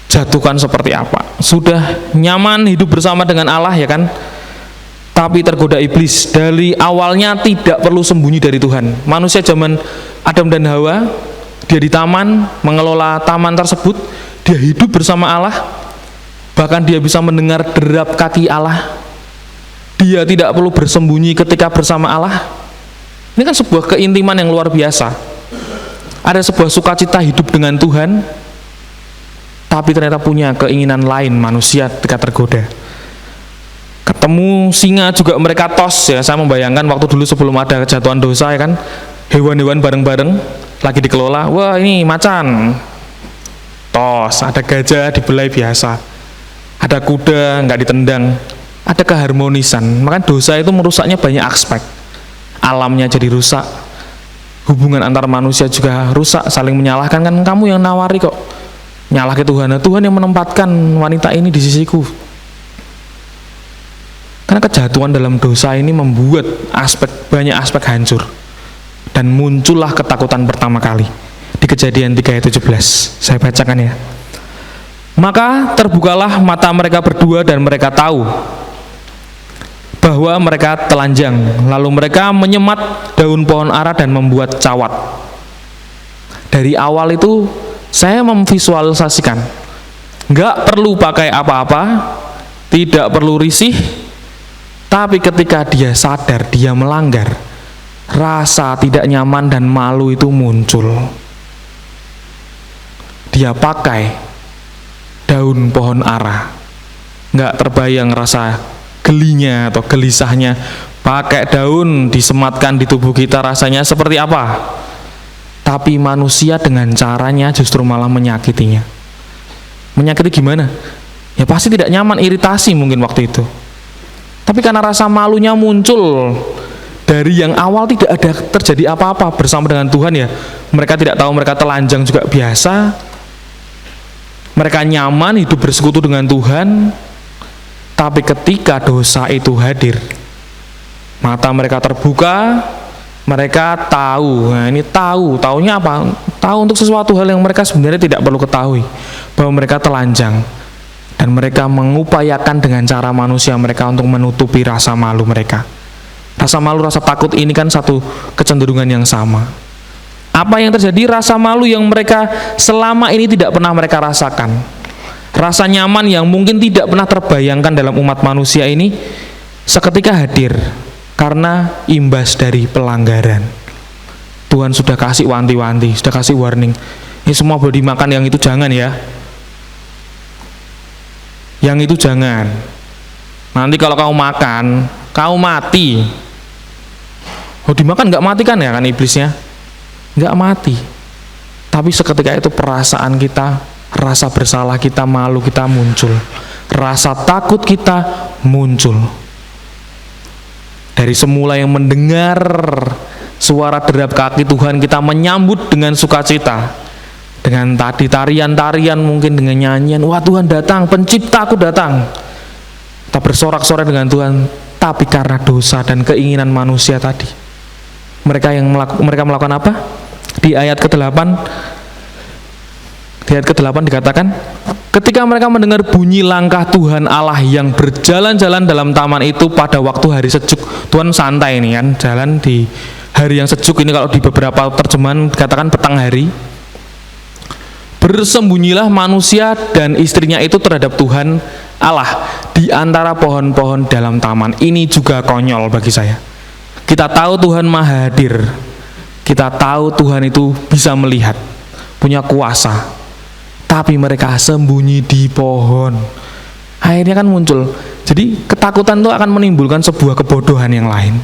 jatuhkan seperti apa. Sudah nyaman hidup bersama dengan Allah, ya kan, tapi tergoda iblis. Dari awalnya tidak perlu sembunyi dari Tuhan. Manusia zaman Adam dan Hawa, dia di taman, mengelola taman tersebut, dia hidup bersama Allah, bahkan dia bisa mendengar derap kaki Allah. Dia tidak perlu bersembunyi ketika bersama Allah. Ini kan sebuah keintiman yang luar biasa. Ada sebuah sukacita hidup dengan Tuhan, tapi ternyata punya keinginan lain manusia ketika tergoda. Ketemu singa juga mereka tos, ya. Saya membayangkan waktu dulu sebelum ada kejatuhan dosa, ya kan, hewan-hewan bareng-bareng lagi dikelola. Wah, ini macan, tos. Ada gajah dibelai biasa, ada kuda nggak ditendang. Ada keharmonisan. Maka dosa itu merusaknya banyak aspek. Alamnya jadi rusak, hubungan antar manusia juga rusak, saling menyalahkan. Kan kamu yang nawari kok, nyalah ke Tuhan. Nah, Tuhan yang menempatkan wanita ini di sisiku. Karena kejatuhan dalam dosa ini membuat banyak aspek hancur, dan muncullah ketakutan pertama kali di Kejadian 3 ayat 17. Saya bacakan, ya. Maka terbukalah mata mereka berdua dan mereka tahu bahwa mereka telanjang. Lalu mereka menyemat daun pohon ara dan membuat cawat. Dari awal itu saya memvisualisasikan, nggak perlu pakai apa-apa, tidak perlu risih. Tapi ketika dia sadar dia melanggar, rasa tidak nyaman dan malu itu muncul. Dia pakai daun pohon ara. Nggak terbayang rasa gelinya atau gelisahnya. Pakai daun disematkan di tubuh kita, rasanya seperti apa? Tapi manusia dengan caranya justru malah menyakitinya. Menyakiti gimana? Ya pasti tidak nyaman, iritasi mungkin waktu itu. Tapi karena rasa malunya muncul, dari yang awal tidak ada terjadi apa-apa bersama dengan Tuhan, ya. Mereka tidak tahu mereka telanjang juga biasa. Mereka nyaman hidup bersekutu dengan Tuhan. Tapi ketika dosa itu hadir, mata mereka terbuka, mereka tahu. Nah, ini taunya apa? Tahu untuk sesuatu hal yang mereka sebenarnya tidak perlu ketahui, bahwa mereka telanjang. Dan mereka mengupayakan dengan cara manusia mereka untuk menutupi rasa malu mereka. Rasa malu, rasa takut ini kan satu kecenderungan yang sama. Apa yang terjadi? Rasa malu yang mereka selama ini tidak pernah mereka rasakan. Rasa nyaman yang mungkin tidak pernah terbayangkan dalam umat manusia ini seketika hadir karena imbas dari pelanggaran. Tuhan sudah kasih wanti-wanti, sudah kasih warning. Ini semua boleh dimakan, yang itu jangan, ya. Yang itu jangan. Nanti kalau kamu makan, kamu mati. Oh, dimakan nggak mati kan, ya kan iblisnya? Nggak mati. Tapi seketika itu perasaan kita, rasa bersalah kita, malu kita muncul. Rasa takut kita muncul. Dari semula yang mendengar suara derap kaki Tuhan, kita menyambut dengan sukacita. Dengan tadi tarian-tarian, mungkin dengan nyanyian, wah Tuhan datang, penciptaku datang. Kita bersorak-sorai dengan Tuhan. tapi karena dosa dan keinginan manusia tadi. Mereka melakukan apa? Di ayat ke-8 dikatakan, ketika mereka mendengar bunyi langkah Tuhan Allah yang berjalan-jalan dalam taman itu pada waktu hari sejuk. Tuhan santai ini kan, jalan di hari yang sejuk ini, kalau di beberapa terjemahan dikatakan petang hari. Bersembunyilah manusia dan istrinya itu terhadap Tuhan Allah di antara pohon-pohon dalam taman. Ini juga konyol bagi saya. Kita tahu Tuhan Maha Hadir. Kita tahu Tuhan itu bisa melihat, punya kuasa. Tapi mereka sembunyi di pohon. Akhirnya kan muncul. Jadi ketakutan itu akan menimbulkan sebuah kebodohan yang lain.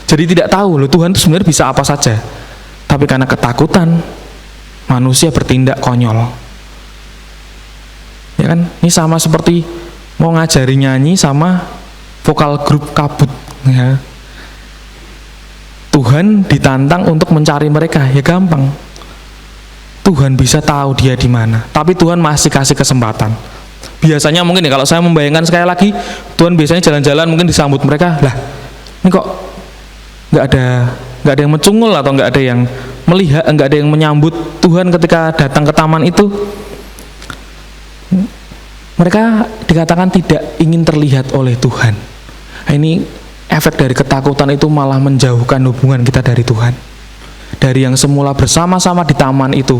Jadi tidak tahu loh Tuhan itu sebenarnya bisa apa saja. Tapi karena ketakutan, manusia bertindak konyol. Ya kan? Ini sama seperti mau ngajari nyanyi sama vokal grup kabut. Ya. Tuhan ditantang untuk mencari mereka, ya gampang. Tuhan bisa tahu dia di mana, tapi Tuhan masih kasih kesempatan. Biasanya mungkin ya, kalau saya membayangkan sekali lagi, Tuhan biasanya jalan-jalan mungkin disambut mereka, lah ini kok nggak ada yang mencungul atau nggak ada yang melihat, nggak ada yang menyambut Tuhan ketika datang ke taman itu. Mereka dikatakan tidak ingin terlihat oleh Tuhan. Nah, ini efek dari ketakutan itu malah menjauhkan hubungan kita dari Tuhan. Dari yang semula bersama-sama di taman itu,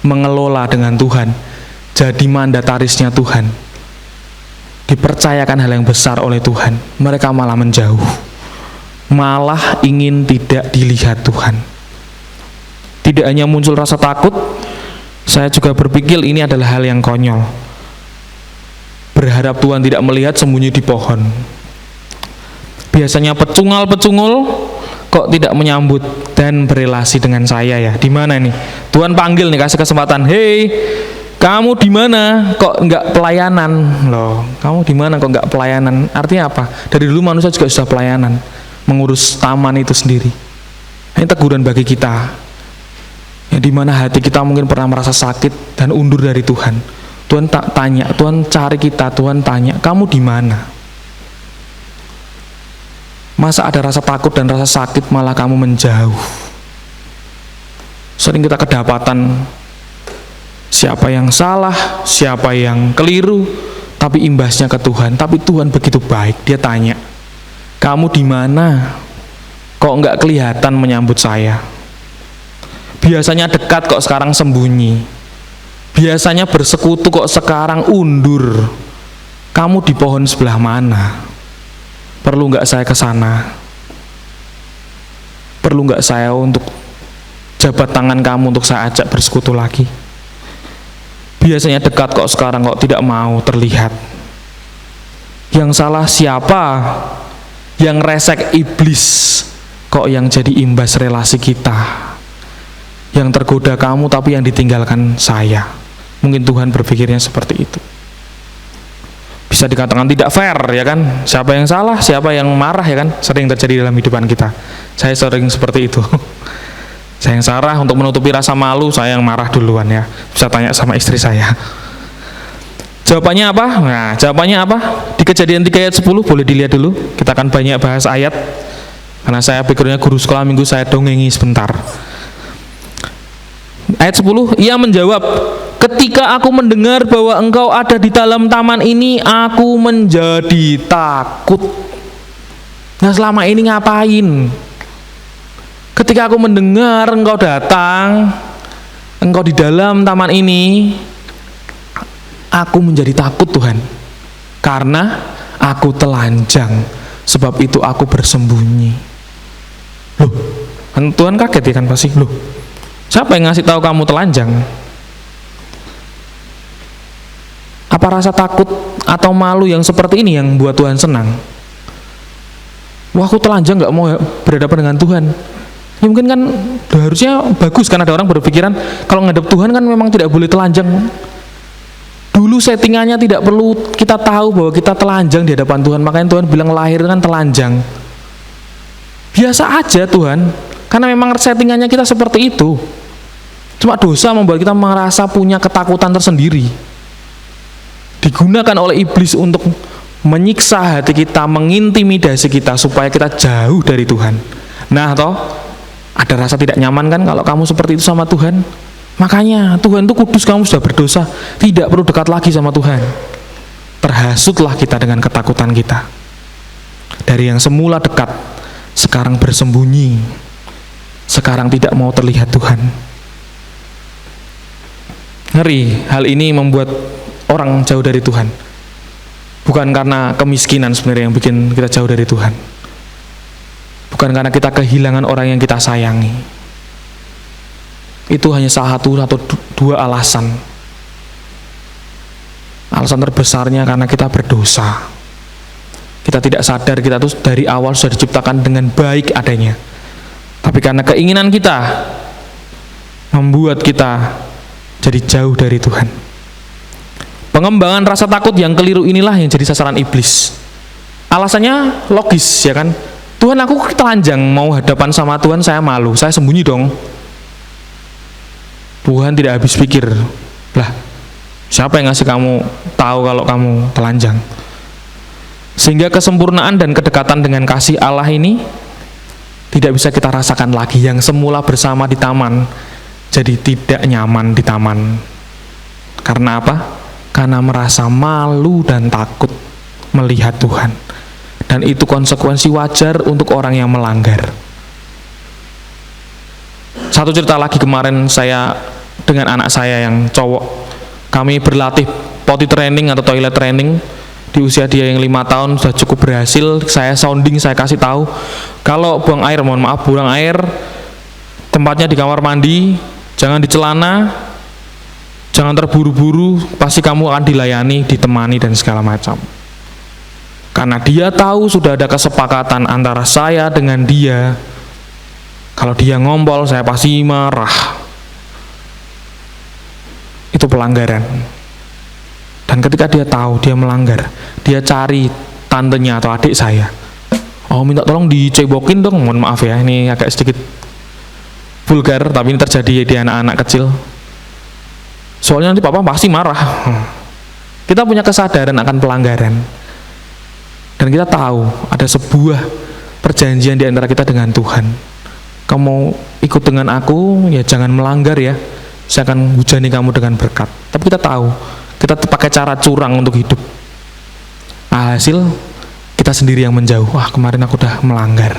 mengelola dengan Tuhan, jadi mandatarisnya Tuhan, dipercayakan hal yang besar oleh Tuhan, mereka malah menjauh, malah ingin tidak dilihat Tuhan. Tidak hanya muncul rasa takut, saya juga berpikir ini adalah hal yang konyol. Berharap Tuhan tidak melihat, sembunyi di pohon. Biasanya pecungul kok tidak menyambut dan berelasi dengan saya ya. Di mana nih? Tuhan panggil nih, kasih kesempatan. Hei, kamu di mana? Kok nggak pelayanan? Loh, kamu di mana kok nggak pelayanan? Artinya apa? Dari dulu manusia juga sudah pelayanan, mengurus taman itu sendiri. Ini teguran bagi kita. Ya, di mana hati kita mungkin pernah merasa sakit dan undur dari Tuhan. Tuhan tak tanya, Tuhan cari kita, Tuhan tanya, kamu di mana? Masa ada rasa takut dan rasa sakit malah kamu menjauh? Sering kita kedapatan siapa yang salah, siapa yang keliru, tapi imbasnya ke Tuhan. Tapi Tuhan begitu baik, dia tanya, kamu di mana? Kok nggak kelihatan menyambut saya? Biasanya dekat kok sekarang sembunyi. Biasanya bersekutu kok sekarang undur. Kamu di pohon sebelah mana? Perlu nggak saya ke sana? Perlu nggak saya untuk jabat tangan kamu untuk saya ajak bersekutu lagi? Biasanya dekat kok sekarang kok tidak mau terlihat. Yang salah siapa? Yang resek iblis kok yang jadi imbas relasi kita. Yang tergoda kamu tapi yang ditinggalkan saya. Mungkin Tuhan berpikirnya seperti itu. Bisa dikatakan tidak fair ya kan, siapa yang salah, siapa yang marah ya kan, sering terjadi dalam hidupan kita. Saya sering seperti itu. Saya yang salah, untuk menutupi rasa malu saya yang marah duluan ya. Bisa tanya sama istri saya. Jawabannya apa? Nah, jawabannya apa? Di Kejadian 3 ayat 10 boleh dilihat dulu. Kita akan banyak bahas ayat karena saya pikirnya guru sekolah minggu, saya dongengi sebentar. Ayat 10, ia menjawab, ketika aku mendengar bahwa engkau ada di dalam taman ini, aku menjadi takut. Nah, selama ini ngapain? Ketika aku mendengar engkau datang, engkau di dalam taman ini, aku menjadi takut Tuhan. Karena aku telanjang, sebab itu aku bersembunyi. Loh, Tuhan kaget ya kan pasti. Loh, siapa yang ngasih tahu kamu telanjang? Apa rasa takut atau malu yang seperti ini yang buat Tuhan senang? Wah, aku telanjang gak mau berhadapan dengan Tuhan. Ya mungkin kan harusnya bagus kan, ada orang berpikiran kalau ngadep Tuhan kan memang tidak boleh telanjang. Dulu settingannya tidak perlu kita tahu bahwa kita telanjang di hadapan Tuhan. Makanya Tuhan bilang lahir kan telanjang. Biasa aja Tuhan, karena memang settingannya kita seperti itu. Cuma dosa membuat kita merasa punya ketakutan tersendiri. Digunakan oleh iblis untuk menyiksa hati kita, mengintimidasi kita supaya kita jauh dari Tuhan. Nah toh, ada rasa tidak nyaman kan kalau kamu seperti itu sama Tuhan? Makanya Tuhan itu kudus, kamu sudah berdosa, tidak perlu dekat lagi sama Tuhan. Terhasutlah kita dengan ketakutan kita. Dari yang semula dekat, sekarang bersembunyi, sekarang tidak mau terlihat Tuhan. Ngeri, hal ini membuat orang jauh dari Tuhan. Bukan karena kemiskinan sebenarnya yang bikin kita jauh dari Tuhan. Bukan karena kita kehilangan orang yang kita sayangi. Itu hanya salah satu atau dua alasan. Alasan terbesarnya karena kita berdosa. Kita tidak sadar kita tuh dari awal sudah diciptakan dengan baik adanya. Tapi karena keinginan kita membuat kita jadi jauh dari Tuhan. Pengembangan rasa takut yang keliru inilah yang jadi sasaran iblis. Alasannya logis ya kan. Tuhan, aku telanjang, mau hadapan sama Tuhan saya malu, saya sembunyi dong. Tuhan tidak habis pikir, lah siapa yang ngasih kamu tahu kalau kamu telanjang? Sehingga kesempurnaan dan kedekatan dengan kasih Allah ini tidak bisa kita rasakan lagi. Yang semula bersama di taman jadi tidak nyaman di taman. Karena apa? Karena merasa malu dan takut melihat Tuhan. Dan itu konsekuensi wajar untuk orang yang melanggar. Satu cerita lagi, kemarin saya dengan anak saya yang cowok, kami berlatih potty training atau toilet training. Di usia dia yang 5 tahun sudah cukup berhasil. Saya sounding, saya kasih tahu kalau buang air, buang air tempatnya di kamar mandi, jangan di celana, jangan terburu-buru, pasti kamu akan dilayani, ditemani dan segala macam. Karena dia tahu sudah ada kesepakatan antara saya dengan dia, kalau dia ngompol saya pasti marah. Itu pelanggaran. Dan ketika dia tahu dia melanggar, dia cari tantenya atau adik saya. Oh, minta tolong dicebokin dong, mohon maaf ya, ini agak sedikit vulgar, tapi ini terjadi di anak-anak kecil. Soalnya nanti papa pasti marah. Kita punya kesadaran akan pelanggaran. Dan kita tahu ada sebuah perjanjian di antara kita dengan Tuhan. Kamu mau ikut dengan aku, ya jangan melanggar ya. Saya akan hujani kamu dengan berkat. Tapi kita tahu, kita pakai cara curang untuk hidup. Hasil, kita sendiri yang menjauh. Wah, kemarin aku udah melanggar.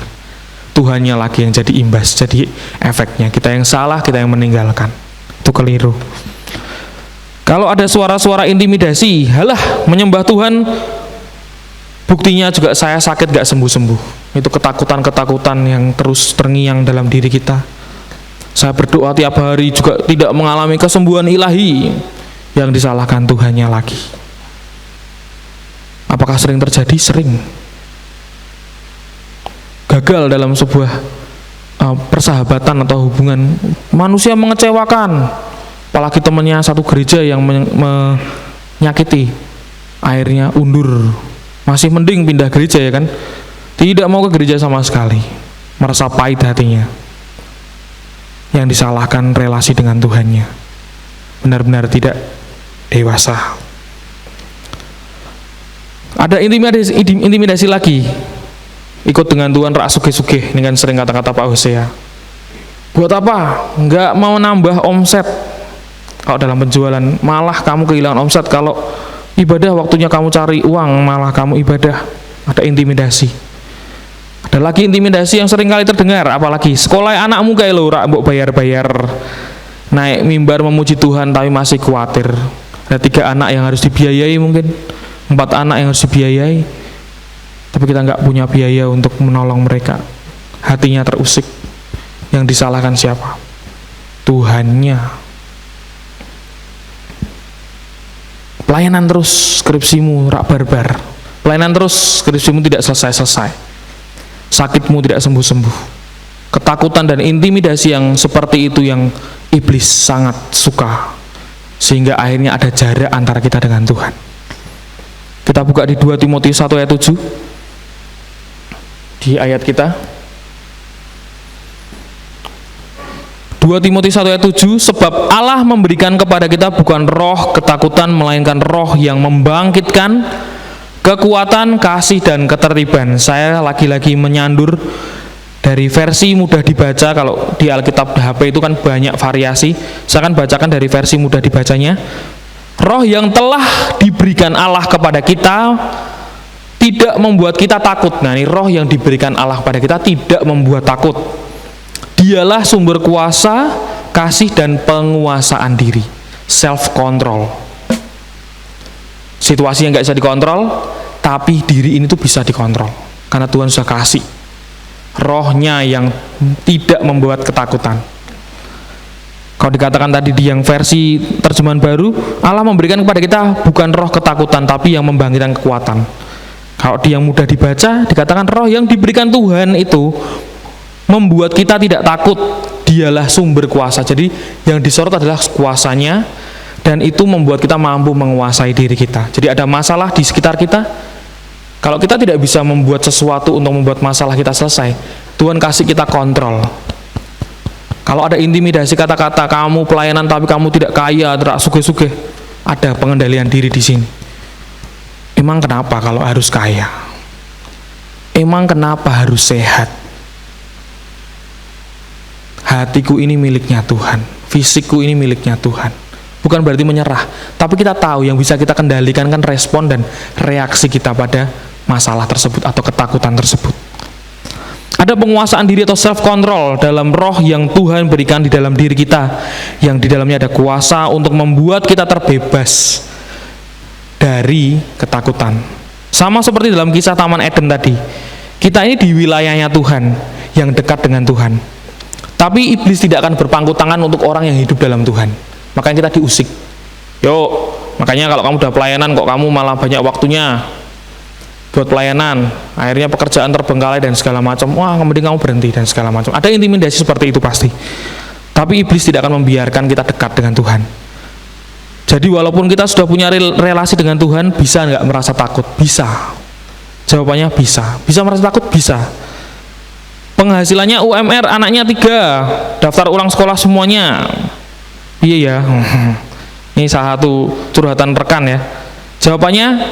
Tuhannya lagi yang jadi imbas, jadi efeknya. Kita yang salah, kita yang meninggalkan. Itu keliru. Kalau ada suara-suara intimidasi, halah menyembah Tuhan, buktinya juga saya sakit gak sembuh-sembuh. Itu ketakutan-ketakutan yang terus terngiang dalam diri kita. Saya berdoa tiap hari juga tidak mengalami kesembuhan ilahi. Yang disalahkan Tuhannya lagi. Apakah sering terjadi? Sering. Gagal dalam sebuah persahabatan atau hubungan, manusia mengecewakan. Apalagi temannya satu gereja yang menyakiti, akhirnya undur. Masih mending pindah gereja ya kan, tidak mau ke gereja sama sekali, merasa pahit hatinya. Yang disalahkan relasi dengan Tuhannya. Benar-benar tidak dewasa. Ada intimidasi lagi. Ikut dengan Tuhan rak sugih-sugih, ini kan sering kata-kata Pak Hosea. Buat apa? Enggak mau nambah omset. Kalau dalam penjualan, malah kamu kehilangan omset. Kalau ibadah, waktunya kamu cari uang, malah kamu ibadah. Ada intimidasi. Ada lagi intimidasi yang sering kali terdengar, apalagi sekolah anakmu kayak lo, rak mbok bayar-bayar. Naik mimbar memuji Tuhan tapi masih khawatir. Ada 3 anak yang harus dibiayai, mungkin 4 anak yang harus dibiayai, tapi kita nggak punya biaya untuk menolong mereka. Hatinya terusik. Yang disalahkan siapa? Tuhannya. Pelayanan terus, skripsimu rak barbar. Pelayanan terus, skripsimu tidak selesai-selesai. Sakitmu tidak sembuh-sembuh. Ketakutan dan intimidasi yang seperti itu yang iblis sangat suka, sehingga akhirnya ada jarak antara kita dengan Tuhan. Kita buka di 2 Timotius 1 ayat 7 di ayat kita. 2 Timotius 1 ayat 7, sebab Allah memberikan kepada kita bukan roh ketakutan, melainkan roh yang membangkitkan Kekuatan, kasih, dan ketertiban. Saya lagi-lagi menyandur dari versi mudah dibaca. Kalau di Alkitab HP itu kan banyak variasi. Saya akan bacakan dari versi mudah dibacanya. Roh yang telah diberikan Allah kepada kita tidak membuat kita takut. Nah, ini roh yang diberikan Allah kepada kita tidak membuat takut. Dialah sumber kuasa, kasih, dan penguasaan diri. Self control. Situasi yang gak bisa dikontrol, tapi diri ini tuh bisa dikontrol karena Tuhan sudah kasih rohnya yang tidak membuat ketakutan. Kalau dikatakan tadi di yang versi terjemahan baru, Allah memberikan kepada kita bukan roh ketakutan, tapi yang membangkitkan kekuatan. Kalau di yang mudah dibaca, dikatakan roh yang diberikan Tuhan itu membuat kita tidak takut. Dialah sumber kuasa. Jadi yang disorot adalah kuasanya, dan itu membuat kita mampu menguasai diri kita. Jadi ada masalah di sekitar kita, kalau kita tidak bisa membuat sesuatu untuk membuat masalah kita selesai, Tuhan kasih kita kontrol. Kalau ada intimidasi kata-kata, kamu pelayanan tapi kamu tidak kaya, tidak sugih-sugih, ada pengendalian diri di sini. Emang kenapa kalau harus kaya? Emang kenapa harus sehat? Hatiku ini miliknya Tuhan, fisikku ini miliknya Tuhan. Bukan berarti menyerah, tapi kita tahu yang bisa kita kendalikan kan respon dan reaksi kita pada masalah tersebut atau ketakutan tersebut. Ada penguasaan diri atau self control dalam roh yang Tuhan berikan di dalam diri kita, yang di dalamnya ada kuasa untuk membuat kita terbebas dari ketakutan. Sama seperti dalam kisah Taman Eden tadi, kita ini di wilayahnya Tuhan, yang dekat dengan Tuhan. Tapi iblis tidak akan berpangku tangan untuk orang yang hidup dalam Tuhan. Makanya kita diusik. Yuk, makanya kalau kamu udah pelayanan kok kamu malah banyak waktunya buat pelayanan, akhirnya pekerjaan terbengkalai dan segala macam. Wah, kemudian kamu berhenti dan segala macam. Ada intimidasi seperti itu pasti. Tapi iblis tidak akan membiarkan kita dekat dengan Tuhan. Jadi walaupun kita sudah punya relasi dengan Tuhan, bisa nggak merasa takut? Bisa. Jawabannya bisa. Bisa merasa takut? Bisa. Penghasilannya UMR, anaknya 3, daftar ulang sekolah semuanya. Iya ya, ini salah satu curhatan rekan ya. Jawabannya,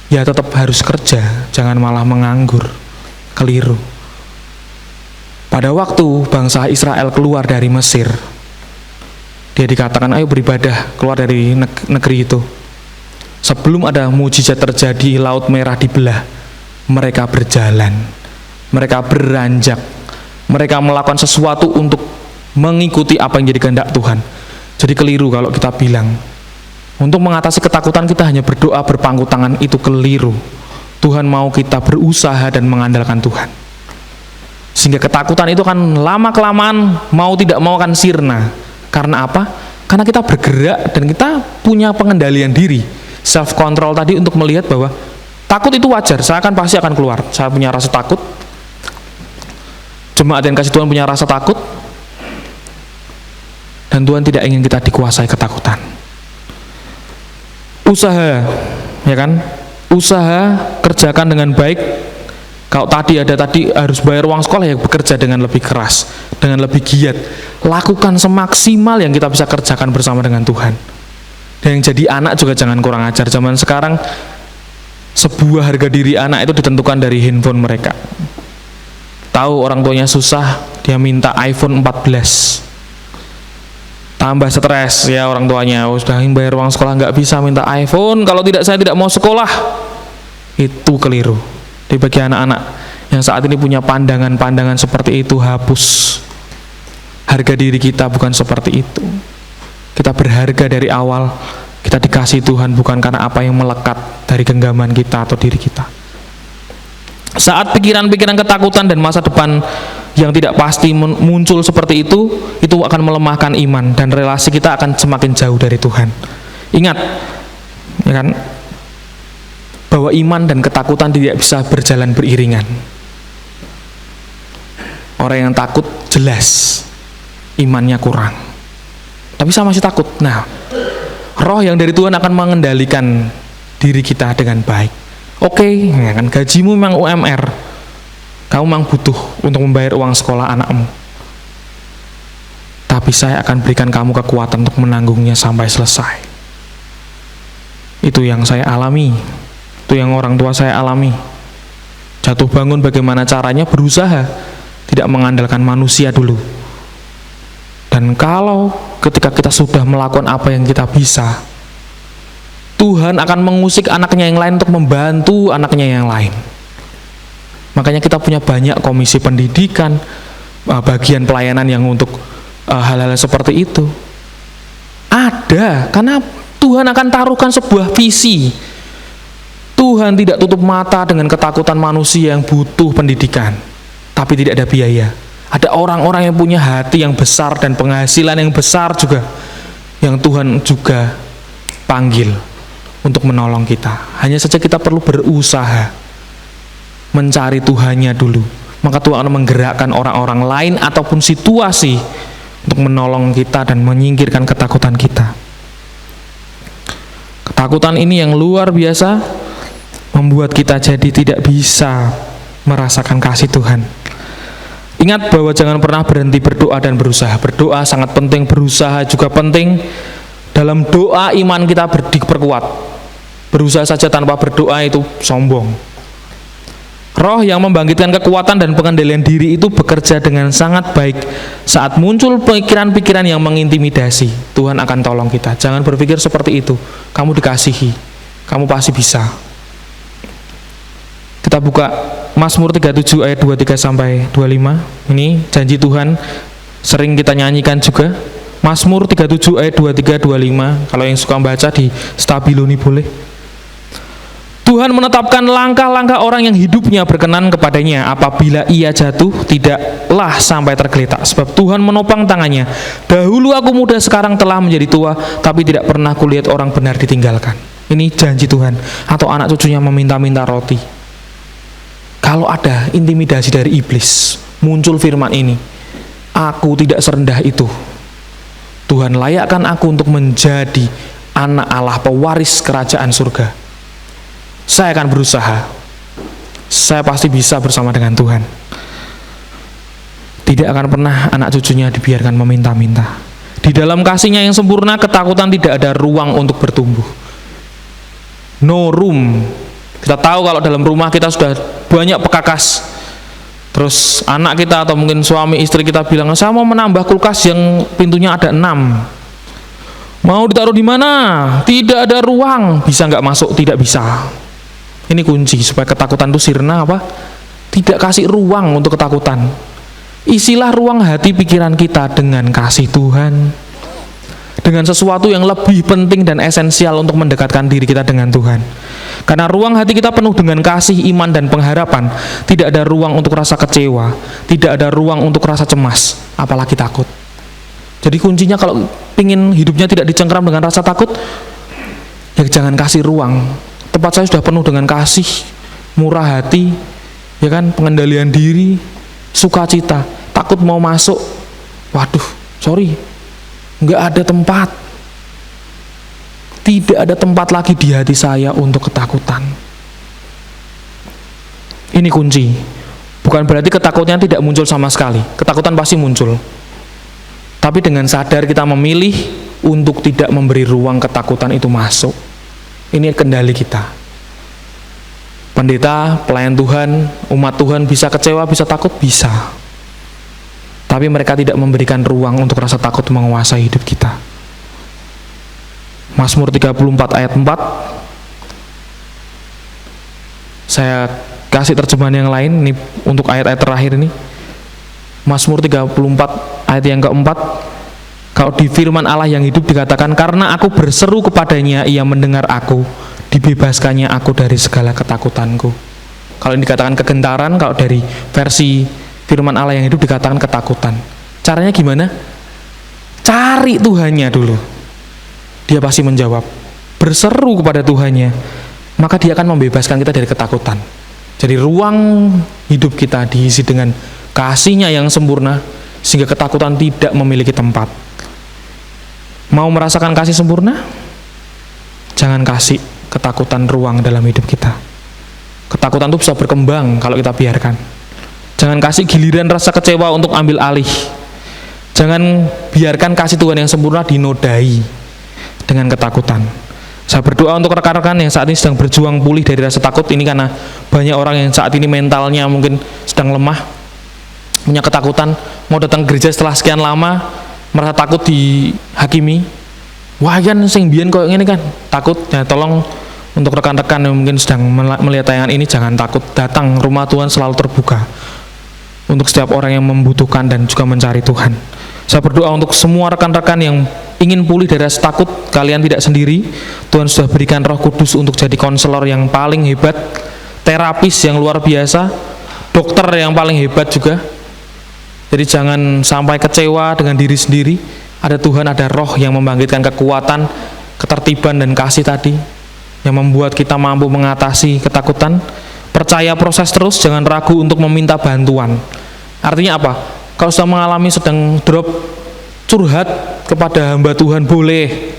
ya tetap harus kerja, jangan malah menganggur. Keliru. Pada waktu bangsa Israel keluar dari Mesir, dia dikatakan ayo beribadah keluar dari negeri itu. Sebelum ada mujizat terjadi, Laut Merah dibelah, mereka berjalan, mereka beranjak, mereka melakukan sesuatu untuk mengikuti apa yang jadi kehendak Tuhan. Jadi keliru kalau kita bilang untuk mengatasi ketakutan kita hanya berdoa berpangku tangan, itu keliru. Tuhan mau kita berusaha dan mengandalkan Tuhan, sehingga ketakutan itu kan lama-kelamaan mau tidak mau akan sirna. Karena apa? Karena kita bergerak dan kita punya pengendalian diri, self control tadi, untuk melihat bahwa takut itu wajar. Saya pasti akan keluar. Saya punya rasa takut. Jemaat yang kasih Tuhan punya rasa takut. Dan Tuhan tidak ingin kita dikuasai ketakutan. Usaha, ya kan? Usaha, kerjakan dengan baik. Kalau tadi harus bayar uang sekolah, ya bekerja dengan lebih keras, dengan lebih giat. Lakukan semaksimal yang kita bisa kerjakan bersama dengan Tuhan. Dan yang jadi anak juga jangan kurang ajar. Zaman sekarang sebuah harga diri anak itu ditentukan dari handphone mereka. Tahu orang tuanya susah, dia minta iPhone 14. Tambah stres ya orang tuanya, sudah bayar uang sekolah nggak bisa minta iPhone, kalau tidak saya tidak mau sekolah. Itu keliru. Di bagi anak-anak yang saat ini punya pandangan-pandangan seperti itu, hapus. Harga diri kita bukan seperti itu. Kita berharga dari awal, kita dikasih Tuhan bukan karena apa yang melekat dari genggaman kita atau diri kita. Saat pikiran-pikiran ketakutan dan masa depan yang tidak pasti muncul seperti itu akan melemahkan iman dan relasi kita akan semakin jauh dari Tuhan. Ingat, ya kan, bahwa iman dan ketakutan tidak bisa berjalan beriringan. Orang yang takut jelas imannya kurang, tapi saya masih takut. Nah, roh yang dari Tuhan akan mengendalikan diri kita dengan baik. Oke, ya kan, gajimu memang UMR, kamu memang butuh untuk membayar uang sekolah anakmu, tapi saya akan berikan kamu kekuatan untuk menanggungnya sampai selesai. Itu yang saya alami, itu yang orang tua saya alami. Jatuh bangun bagaimana caranya, berusaha, tidak mengandalkan manusia dulu. Dan kalau ketika kita sudah melakukan apa yang kita bisa, Tuhan akan mengusik anaknya yang lain untuk membantu anaknya yang lain. Makanya kita punya banyak komisi pendidikan, bagian pelayanan yang untuk hal-hal seperti itu. Ada, karena Tuhan akan taruhkan sebuah visi. Tuhan tidak tutup mata dengan ketakutan manusia yang butuh pendidikan, tapi tidak ada biaya. Ada orang-orang yang punya hati yang besar dan penghasilan yang besar juga, yang Tuhan juga panggil untuk menolong kita. Hanya saja kita perlu berusaha mencari Tuhannya dulu. Maka Tuhan akan menggerakkan orang-orang lain ataupun situasi untuk menolong kita dan menyingkirkan ketakutan kita. Ketakutan ini yang luar biasa membuat kita jadi tidak bisa merasakan kasih Tuhan. Ingat bahwa jangan pernah berhenti berdoa dan berusaha. Berdoa sangat penting, berusaha juga penting. Dalam doa iman kita diperkuat. Berusaha saja tanpa berdoa itu sombong. Roh yang membangkitkan kekuatan dan pengendalian diri itu bekerja dengan sangat baik saat muncul pikiran-pikiran yang mengintimidasi. Tuhan akan tolong kita. Jangan berpikir seperti itu. Kamu dikasihi, kamu pasti bisa. Kita buka Mazmur 37 ayat 23 sampai 25. Ini janji Tuhan, sering kita nyanyikan juga. Mazmur 37 ayat 23 25. Kalau yang suka baca di stabilo nih boleh. Tuhan menetapkan langkah-langkah orang yang hidupnya berkenan kepadanya. Apabila ia jatuh, tidaklah sampai tergeletak. Sebab Tuhan menopang tangannya. Dahulu aku muda, sekarang telah menjadi tua, tapi tidak pernah kulihat orang benar ditinggalkan. Ini janji Tuhan. Atau anak cucunya meminta-minta roti. Kalau ada intimidasi dari iblis, muncul firman ini, aku tidak serendah itu. Tuhan layakkan aku untuk menjadi anak Allah, pewaris kerajaan surga. Saya akan berusaha. Saya pasti bisa bersama dengan Tuhan. Tidak akan pernah anak cucunya dibiarkan meminta-minta. Di dalam kasih-Nya yang sempurna, ketakutan tidak ada ruang untuk bertumbuh. No room. Kita tahu kalau dalam rumah kita sudah banyak pekakas. Terus anak kita atau mungkin suami istri kita bilang, saya mau menambah kulkas yang pintunya ada 6. Mau ditaruh di mana? Tidak ada ruang. Bisa nggak masuk? Tidak bisa. Ini kunci supaya ketakutan itu sirna apa? Tidak kasih ruang untuk ketakutan. Isilah ruang hati pikiran kita dengan kasih Tuhan, dengan sesuatu yang lebih penting dan esensial untuk mendekatkan diri kita dengan Tuhan. Karena ruang hati kita penuh dengan kasih, iman, dan pengharapan. Tidak ada ruang untuk rasa kecewa, tidak ada ruang untuk rasa cemas, apalagi takut. Jadi kuncinya kalau ingin hidupnya tidak dicengkram dengan rasa takut, ya jangan kasih ruang. Tempat saya sudah penuh dengan kasih, murah hati, ya kan, pengendalian diri, sukacita. Takut mau masuk, waduh, sorry, nggak ada tempat. Tidak ada tempat lagi di hati saya untuk ketakutan. Ini kunci. Bukan berarti ketakutannya tidak muncul sama sekali. Ketakutan pasti muncul. Tapi dengan sadar kita memilih untuk tidak memberi ruang ketakutan itu masuk. Ini kendali kita. Pendeta, pelayan Tuhan, umat Tuhan bisa kecewa, bisa takut, bisa. Tapi mereka tidak memberikan ruang untuk rasa takut menguasai hidup kita. Mazmur 34 ayat 4. Saya kasih terjemahan yang lain ini untuk ayat-ayat terakhir ini. Mazmur 34 ayat yang keempat. Kalau di firman Allah yang hidup dikatakan, karena aku berseru kepadanya, ia mendengar aku, dibebaskannya aku dari segala ketakutanku. Kalau ini dikatakan kegentaran, kalau dari versi firman Allah yang hidup dikatakan ketakutan. Caranya gimana? Cari Tuhannya dulu. Dia pasti menjawab. Berseru kepada Tuhannya, maka dia akan membebaskan kita dari ketakutan. Jadi ruang hidup kita diisi dengan kasih-Nya yang sempurna, sehingga ketakutan tidak memiliki tempat. Mau merasakan kasih sempurna? Jangan kasih ketakutan ruang dalam hidup kita. Ketakutan itu bisa berkembang kalau kita biarkan. Jangan kasih giliran rasa kecewa untuk ambil alih. Jangan biarkan kasih Tuhan yang sempurna dinodai dengan ketakutan. Saya berdoa untuk rekan-rekan yang saat ini sedang berjuang pulih dari rasa takut ini, karena banyak orang yang saat ini mentalnya mungkin sedang lemah, punya ketakutan, mau datang gereja setelah sekian lama, merasa takut dihakimi. Wah kan sing biyen koyo ngene kan, takut. Ya tolong untuk rekan-rekan yang mungkin sedang melihat tayangan ini, jangan takut, datang, rumah Tuhan selalu terbuka untuk setiap orang yang membutuhkan dan juga mencari Tuhan. Saya berdoa untuk semua rekan-rekan yang ingin pulih dari rasa takut, kalian tidak sendiri. Tuhan sudah berikan Roh Kudus untuk jadi konselor yang paling hebat, terapis yang luar biasa, dokter yang paling hebat juga. Jadi jangan sampai kecewa dengan diri sendiri. Ada Tuhan, ada Roh yang membangkitkan kekuatan, ketertiban dan kasih tadi, yang membuat kita mampu mengatasi ketakutan. Percaya proses terus, jangan ragu untuk meminta bantuan. Artinya apa? Kalau sudah mengalami sedang drop, curhat kepada hamba Tuhan boleh,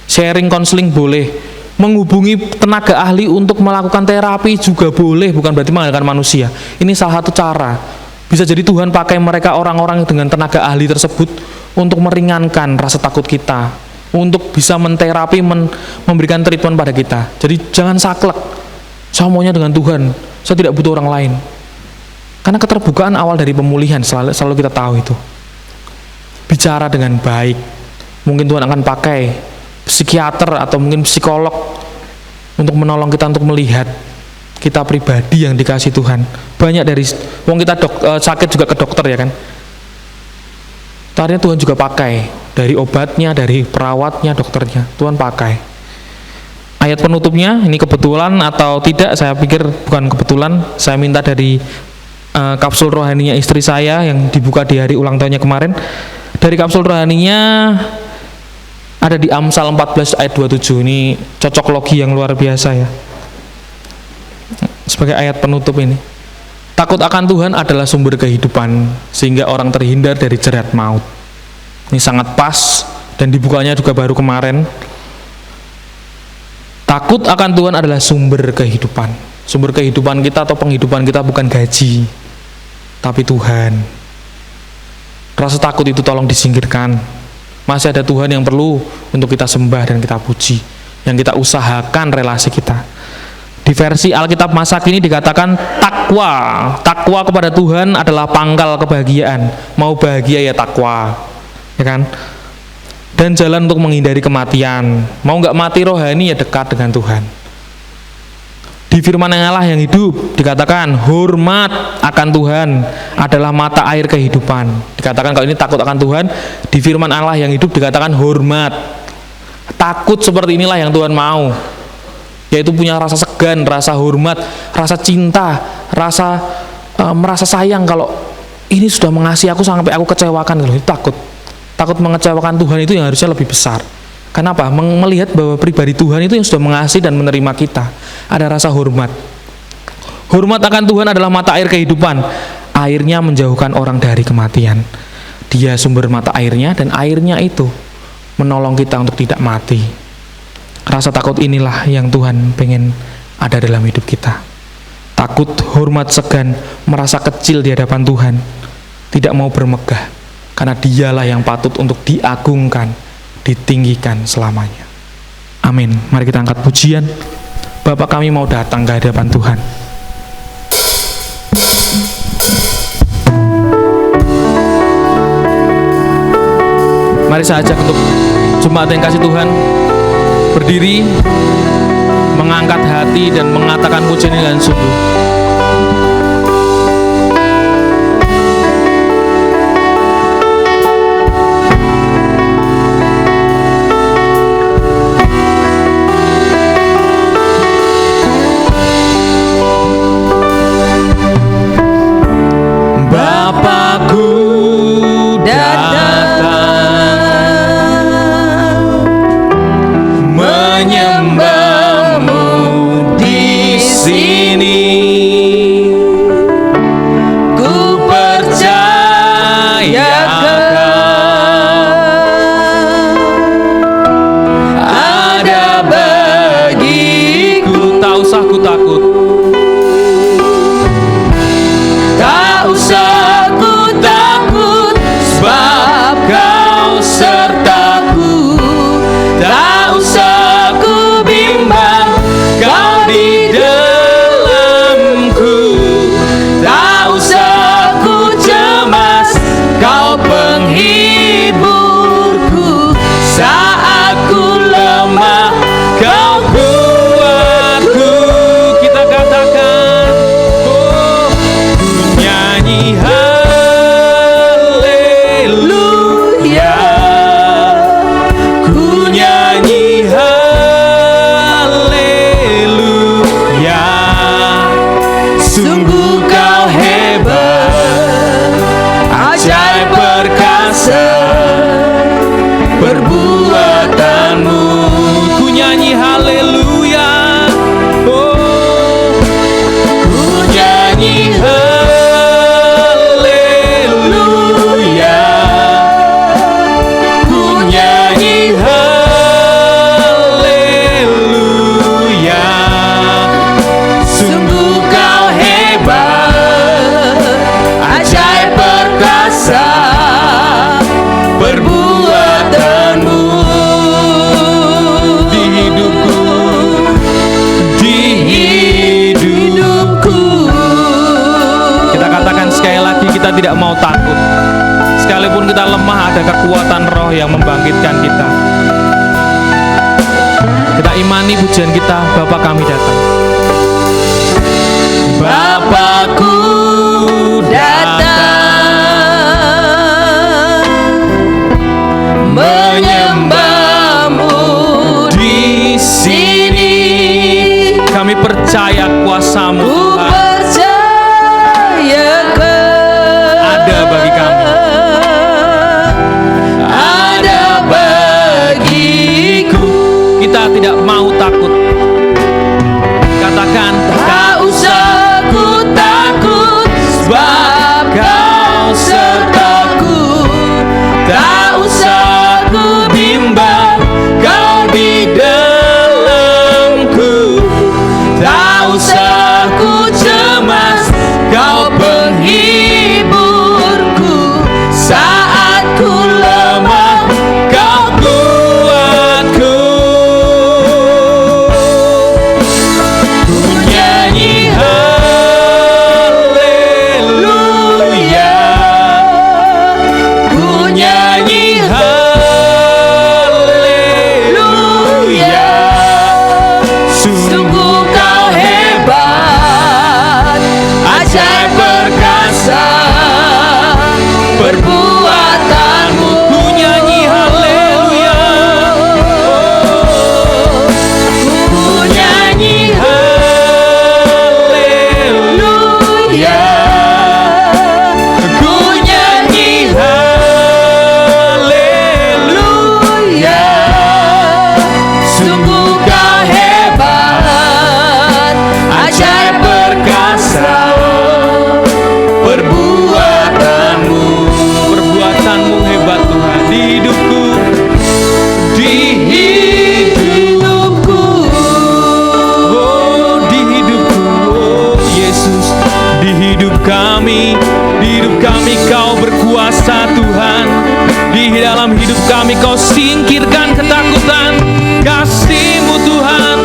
sharing konseling boleh, menghubungi tenaga ahli untuk melakukan terapi juga boleh, bukan berarti mengandalkan manusia. Ini salah satu cara. Bisa jadi Tuhan pakai mereka, orang-orang dengan tenaga ahli tersebut, untuk meringankan rasa takut kita, untuk bisa menterapi, memberikan treatment pada kita. Jadi jangan saklek, saya maunya dengan Tuhan, saya tidak butuh orang lain. Karena keterbukaan awal dari pemulihan, selalu kita tahu itu. Bicara dengan baik. Mungkin Tuhan akan pakai psikiater atau mungkin psikolog untuk menolong kita untuk melihat kita pribadi yang dikasih Tuhan. Banyak dari kita sakit juga ke dokter ya kan. Artinya Tuhan juga pakai dari obatnya, dari perawatnya, dokternya. Tuhan pakai. Ayat penutupnya ini kebetulan atau tidak, saya pikir bukan kebetulan. Saya minta dari kapsul rohaninya istri saya yang dibuka di hari ulang tahunnya kemarin. Dari kapsul rohaninya ada di Amsal 14 ayat 27. Ini cocok logi yang luar biasa ya, sebagai ayat penutup ini. Takut akan Tuhan adalah sumber kehidupan, sehingga orang terhindar dari jerat maut. Ini sangat pas dan dibukanya juga baru kemarin. Takut akan Tuhan adalah sumber kehidupan. Sumber kehidupan kita atau penghidupan kita bukan gaji, tapi Tuhan. Rasa takut itu tolong disingkirkan. Masih ada Tuhan yang perlu untuk kita sembah dan kita puji, yang kita usahakan relasi kita. Di versi Alkitab masa kini dikatakan takwa. Takwa kepada Tuhan adalah pangkal kebahagiaan. Mau bahagia ya takwa, ya kan? Dan jalan untuk menghindari kematian. Mau nggak mati rohani ya dekat dengan Tuhan. Di firman Allah yang hidup dikatakan hormat akan Tuhan adalah mata air kehidupan. Dikatakan kalau ini takut akan Tuhan, di firman Allah yang hidup dikatakan hormat. Takut seperti inilah yang Tuhan mau, yaitu punya rasa segan, rasa hormat, rasa cinta, rasa merasa sayang. Kalau ini sudah mengasihi aku sampai aku kecewakan, itu takut mengecewakan Tuhan itu yang harusnya lebih besar. Kenapa? Melihat bahwa pribadi Tuhan itu yang sudah mengasihi dan menerima kita. Ada rasa hormat. Hormat akan Tuhan adalah mata air kehidupan. Airnya menjauhkan orang dari kematian. Dia sumber mata airnya, dan airnya itu menolong kita untuk tidak mati. Rasa takut inilah yang Tuhan pengen ada dalam hidup kita. Takut, hormat, segan, merasa kecil di hadapan Tuhan, tidak mau bermegah, karena dialah yang patut untuk diagungkan, ditinggikan selamanya. Amin. Mari kita angkat pujian. Bapa kami mau datang ke hadapan Tuhan. Mari saya ajak untuk jemaat yang kasih Tuhan berdiri, mengangkat hati dan mengatakan pujian ini dengan sungguh. Menyembahmu di sini. kita tidak mau takut. Sekalipun kita lemah, ada kekuatan roh yang membangkitkan kita. Kita imani pujian kita, Bapa kami datang. Bapakku datang menyembahmu di sini. Kami percaya kuasa-Mu, Ku Tuhan, percaya ada bagi kami. ada bagiku. Kita tidak mau takut. Katakan, Tak usah ku takut, sebab Kau sertaku. Tak usah ku bimbang, Kau di dalamku. Tak usah ku cemas, Kau penghiburku. Saat ku lemah, Kau kuatku. Ku nyanyi haleluya, ku nyanyi haleluya. Sungguh Kau hebat, ajaib perkasa perbuatanmu. ku nyanyi haleluya. Ku nyanyi haleluya, ku nyanyi haleluya. Sungguh Kau hebat, ajaib perkasa perbuatanmu. Perbuatan-Mu hebat, Tuhan, di hidupku, di Hidupku, oh, di hidupku, oh Yesus, di hidup kami Kau berkuasa, Tuhan. Di dalam hidup kami Kau singkirkan ketakutan. Kasih-Mu, Tuhan,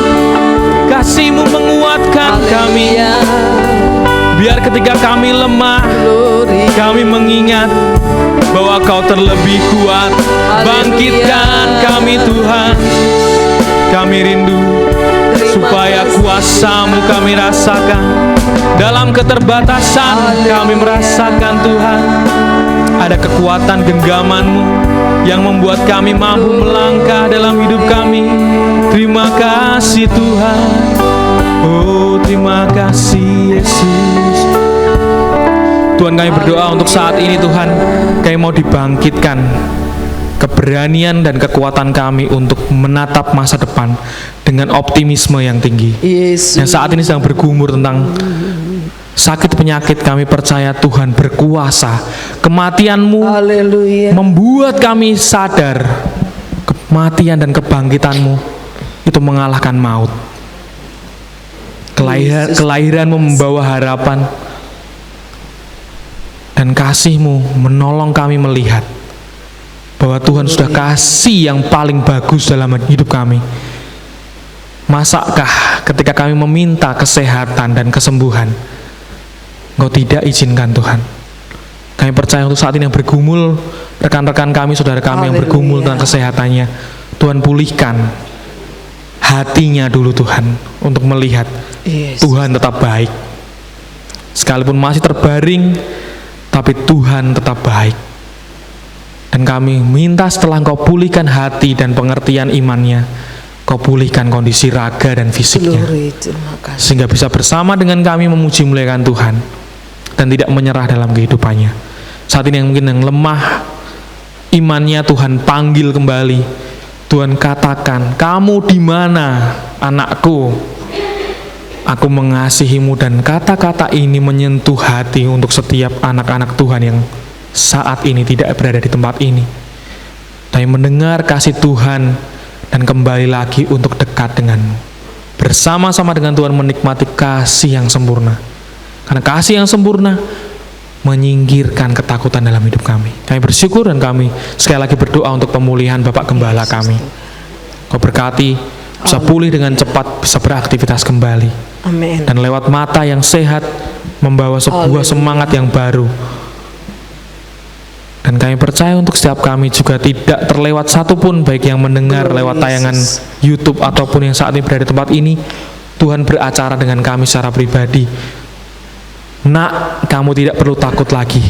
kasih-Mu menguatkan kami. Biar ketika kami lemah, kami mengingat bahwa Kau terlebih kuat. Bangkitkan kami, Tuhan. Kami rindu supaya kuasa-Mu kami rasakan. Dalam keterbatasan kami merasakan, Tuhan, ada kekuatan genggaman-Mu yang membuat kami mampu melangkah dalam hidup kami. Terima kasih, Tuhan. Oh, terima kasih, Yesus. Tuhan, kami berdoa untuk saat ini, Tuhan, kami mau dibangkitkan keberanian dan kekuatan kami untuk menatap masa depan dengan optimisme yang tinggi. Yang saat ini sedang bergumur tentang sakit penyakit, kami percaya Tuhan berkuasa. Kematian-Mu Haleluya. membuat kami sadar kematian dan kebangkitan-Mu itu mengalahkan maut. Kelahiran-Mu membawa harapan, dan kasih-Mu menolong kami melihat bahwa Tuhan sudah kasih yang paling bagus dalam hidup kami. Masakkah ketika kami meminta kesehatan dan kesembuhan, Engkau tidak izinkan, Tuhan? Kami percaya untuk saat ini yang bergumul, rekan-rekan kami, saudara kami yang bergumul tentang kesehatannya, Tuhan pulihkan hatinya dulu, Tuhan, untuk melihat Tuhan tetap baik. Sekalipun masih terbaring, tapi Tuhan tetap baik. Dan kami minta setelah Engkau pulihkan hati dan pengertian imannya, Kau pulihkan kondisi raga dan fisiknya, sehingga bisa bersama dengan kami memuji muliakan Tuhan dan tidak menyerah dalam kehidupannya. Saat ini yang mungkin yang lemah imannya, Tuhan panggil kembali. Tuhan katakan, kamu di mana, anakku? Aku mengasihimu. Dan kata-kata ini menyentuh hati untuk setiap anak-anak Tuhan yang saat ini tidak berada di tempat ini, tapi mendengar kasih Tuhan dan kembali lagi untuk dekat denganmu, bersama-sama dengan Tuhan menikmati kasih yang sempurna. Karena kasih yang sempurna menyingkirkan ketakutan dalam hidup kami. Kami bersyukur dan kami sekali lagi berdoa untuk pemulihan Bapak Gembala kami. Kau berkati, bisa pulih dengan cepat, bisa beraktivitas kembali. Amin. Dan lewat mata yang sehat, membawa sebuah semangat yang baru Dan kami percaya untuk setiap kami juga tidak terlewat satupun, baik yang mendengar lewat tayangan YouTube ataupun yang saat ini berada di tempat ini. Tuhan beracara dengan kami secara pribadi. Nak, kamu tidak perlu takut lagi.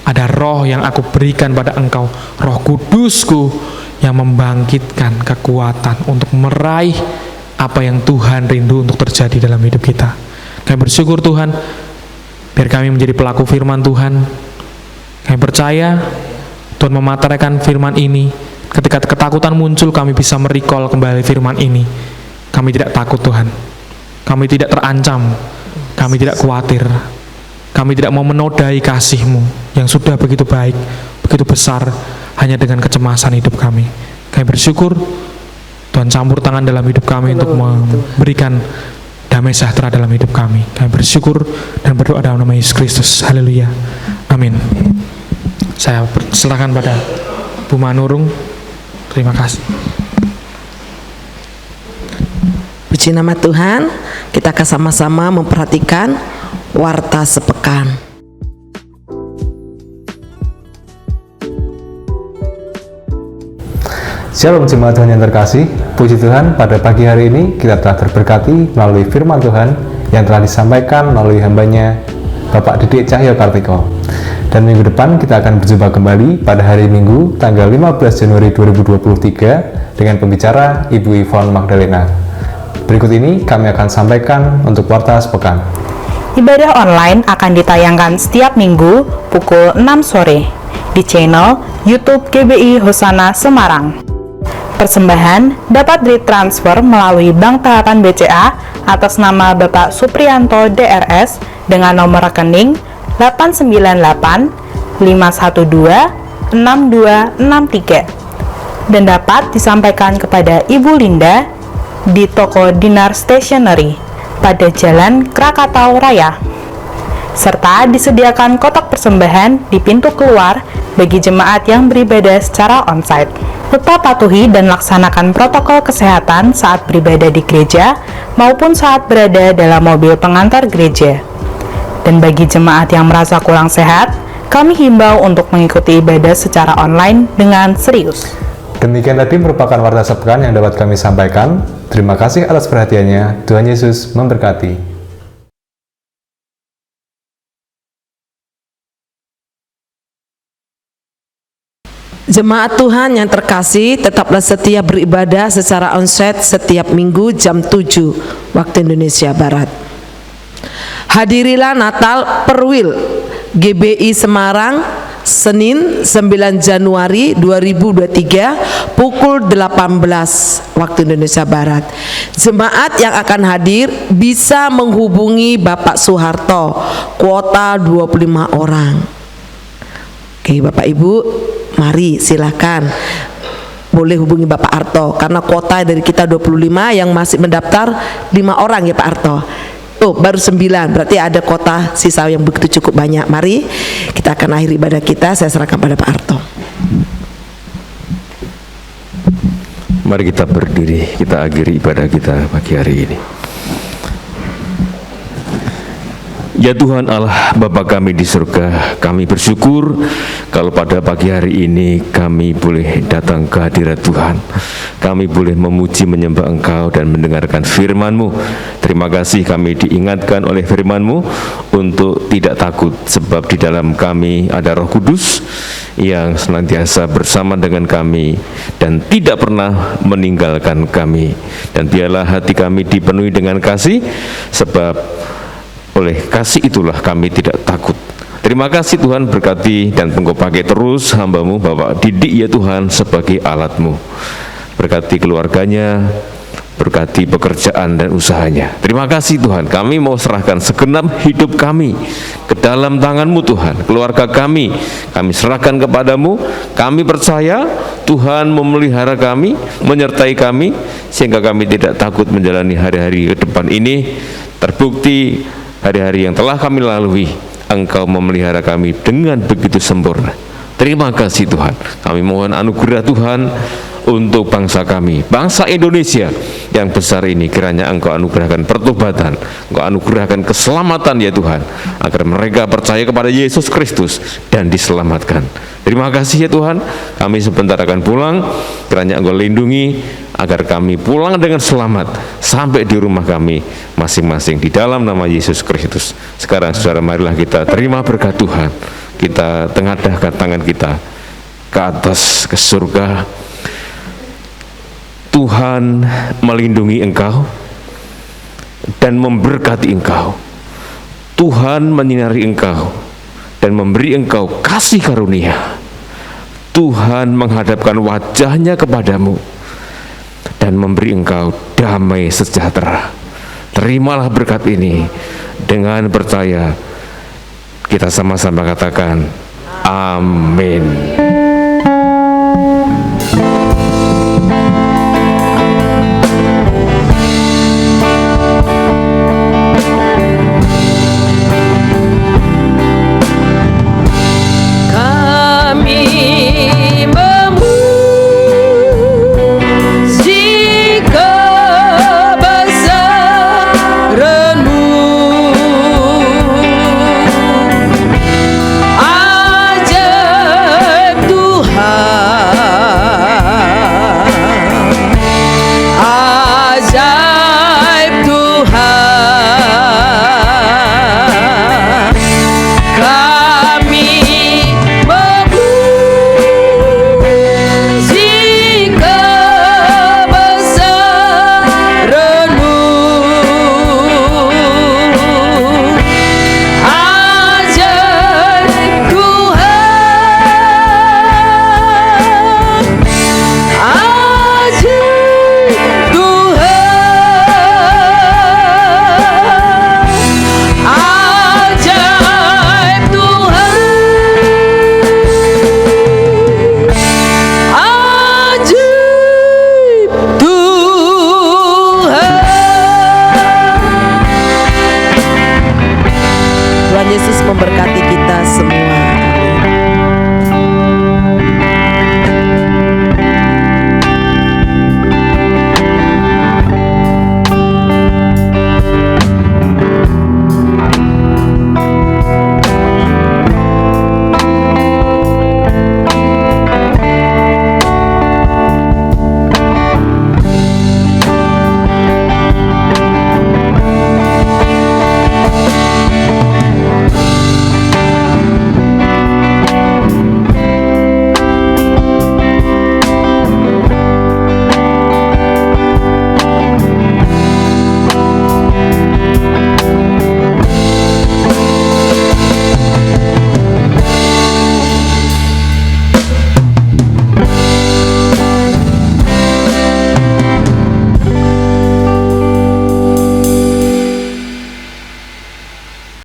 Ada roh yang aku berikan pada engkau, Roh Kudusku, yang membangkitkan kekuatan untuk meraih apa yang Tuhan rindu untuk terjadi dalam hidup kita. Kami bersyukur Tuhan, biar kami menjadi pelaku firman Tuhan. Kami percaya Tuhan mematahkan firman ini. Ketika ketakutan muncul, kami bisa merecall kembali firman ini. Kami tidak takut Tuhan. Kami tidak terancam. Kami tidak khawatir. Kami tidak mau menodai kasih-Mu yang sudah begitu baik, begitu besar, hanya dengan kecemasan hidup kami. Kami bersyukur Tuhan campur tangan dalam hidup kami untuk memberikan damai sejahtera dalam hidup kami. Kami bersyukur dan berdoa dalam nama Yesus Kristus. Haleluya. Amin. Saya persilakan pada Bu Manurung. Terima kasih. Puji nama Tuhan, kita akan sama-sama memperhatikan warta sepekan. Shalom jemaat Tuhan yang terkasih, puji Tuhan pada pagi hari ini kita telah terberkati melalui firman Tuhan yang telah disampaikan melalui hambanya Bapak Didik Cahyo Kartiko. Dan minggu depan kita akan berjumpa kembali pada hari Minggu tanggal 15 Januari 2023 dengan pembicara Ibu Yvonne Magdalena. Berikut ini kami akan sampaikan untuk warta sepekan. Ibadah online akan ditayangkan setiap minggu pukul 6 sore di channel YouTube GBI Hosana Semarang. Persembahan dapat ditransfer melalui Bank Tarakan BCA atas nama Bapak Supriyanto DRS dengan nomor rekening 898 512 6263 dan dapat disampaikan kepada Ibu Linda di toko Dinar Stationery pada Jalan Krakatau Raya, serta disediakan kotak persembahan di pintu keluar bagi jemaat yang beribadah secara onsite. Tetap patuhi dan laksanakan protokol kesehatan saat beribadah di gereja maupun saat berada dalam mobil pengantar gereja. Dan bagi jemaat yang merasa kurang sehat, kami himbau untuk mengikuti ibadah secara online dengan serius. Demikian tadi merupakan warta sepekan yang dapat kami sampaikan. Terima kasih atas perhatiannya. Tuhan Yesus memberkati. Jemaat Tuhan yang terkasih, tetaplah setia beribadah secara onsite setiap minggu jam 7 waktu Indonesia Barat. Hadirilah Natal Perwil GBI Semarang Senin 9 Januari 2023 pukul 18 waktu Indonesia Barat. Jemaat yang akan hadir bisa menghubungi Bapak Soeharto, kuota 25 orang. Oke Bapak Ibu, mari silakan boleh hubungi Bapak Arto karena kuota dari kita 25, yang masih mendaftar 5 orang ya Pak Arto. Oh, baru 9, berarti ada kota sisa yang begitu cukup banyak. Mari kita akan akhiri ibadah kita. Saya serahkan pada Pak Arto. Mari kita berdiri, kita akhiri ibadah kita pagi hari ini. Ya Tuhan Allah Bapa kami di surga, kami bersyukur kalau pada pagi hari ini kami boleh datang ke hadirat Tuhan. Kami boleh memuji menyembah Engkau dan mendengarkan firman-Mu. Terima kasih kami diingatkan oleh firman-Mu untuk tidak takut, sebab di dalam kami ada Roh Kudus yang senantiasa bersama dengan kami dan tidak pernah meninggalkan kami. Dan biarlah hati kami dipenuhi dengan kasih, sebab oleh kasih itulah kami tidak takut. Terima kasih Tuhan, berkati dan Engkau pakai terus hamba-Mu Bapak Didik ya Tuhan sebagai alat-Mu. Berkati keluarganya, berkati pekerjaan dan usahanya. Terima kasih Tuhan, kami mau serahkan segenap hidup kami ke dalam tangan-Mu Tuhan. Keluarga kami serahkan kepadamu. Kami percaya Tuhan memelihara kami, menyertai kami, sehingga kami tidak takut menjalani hari-hari ke depan ini. Terbukti hari-hari yang telah kami lalui, Engkau memelihara kami dengan begitu sempurna. Terima kasih Tuhan. Kami mohon anugerah Tuhan untuk bangsa kami, bangsa Indonesia yang besar ini. Kiranya Engkau anugerahkan pertobatan, Engkau anugerahkan keselamatan ya Tuhan, agar mereka percaya kepada Yesus Kristus dan diselamatkan. Terima kasih ya Tuhan, kami sebentar akan pulang. Kiranya Engkau lindungi agar kami pulang dengan selamat sampai di rumah kami masing-masing, di dalam nama Yesus Kristus. Sekarang saudara, marilah kita terima berkat Tuhan. Kita tengadahkan tangan kita ke atas, ke surga. Tuhan melindungi engkau dan memberkati engkau. Tuhan menyinari engkau dan memberi engkau kasih karunia. Tuhan menghadapkan wajahnya kepadamu dan memberi engkau damai sejahtera. Terimalah berkat ini dengan percaya. Kita sama-sama katakan amin. Tuhan Yesus memberkati kita semua.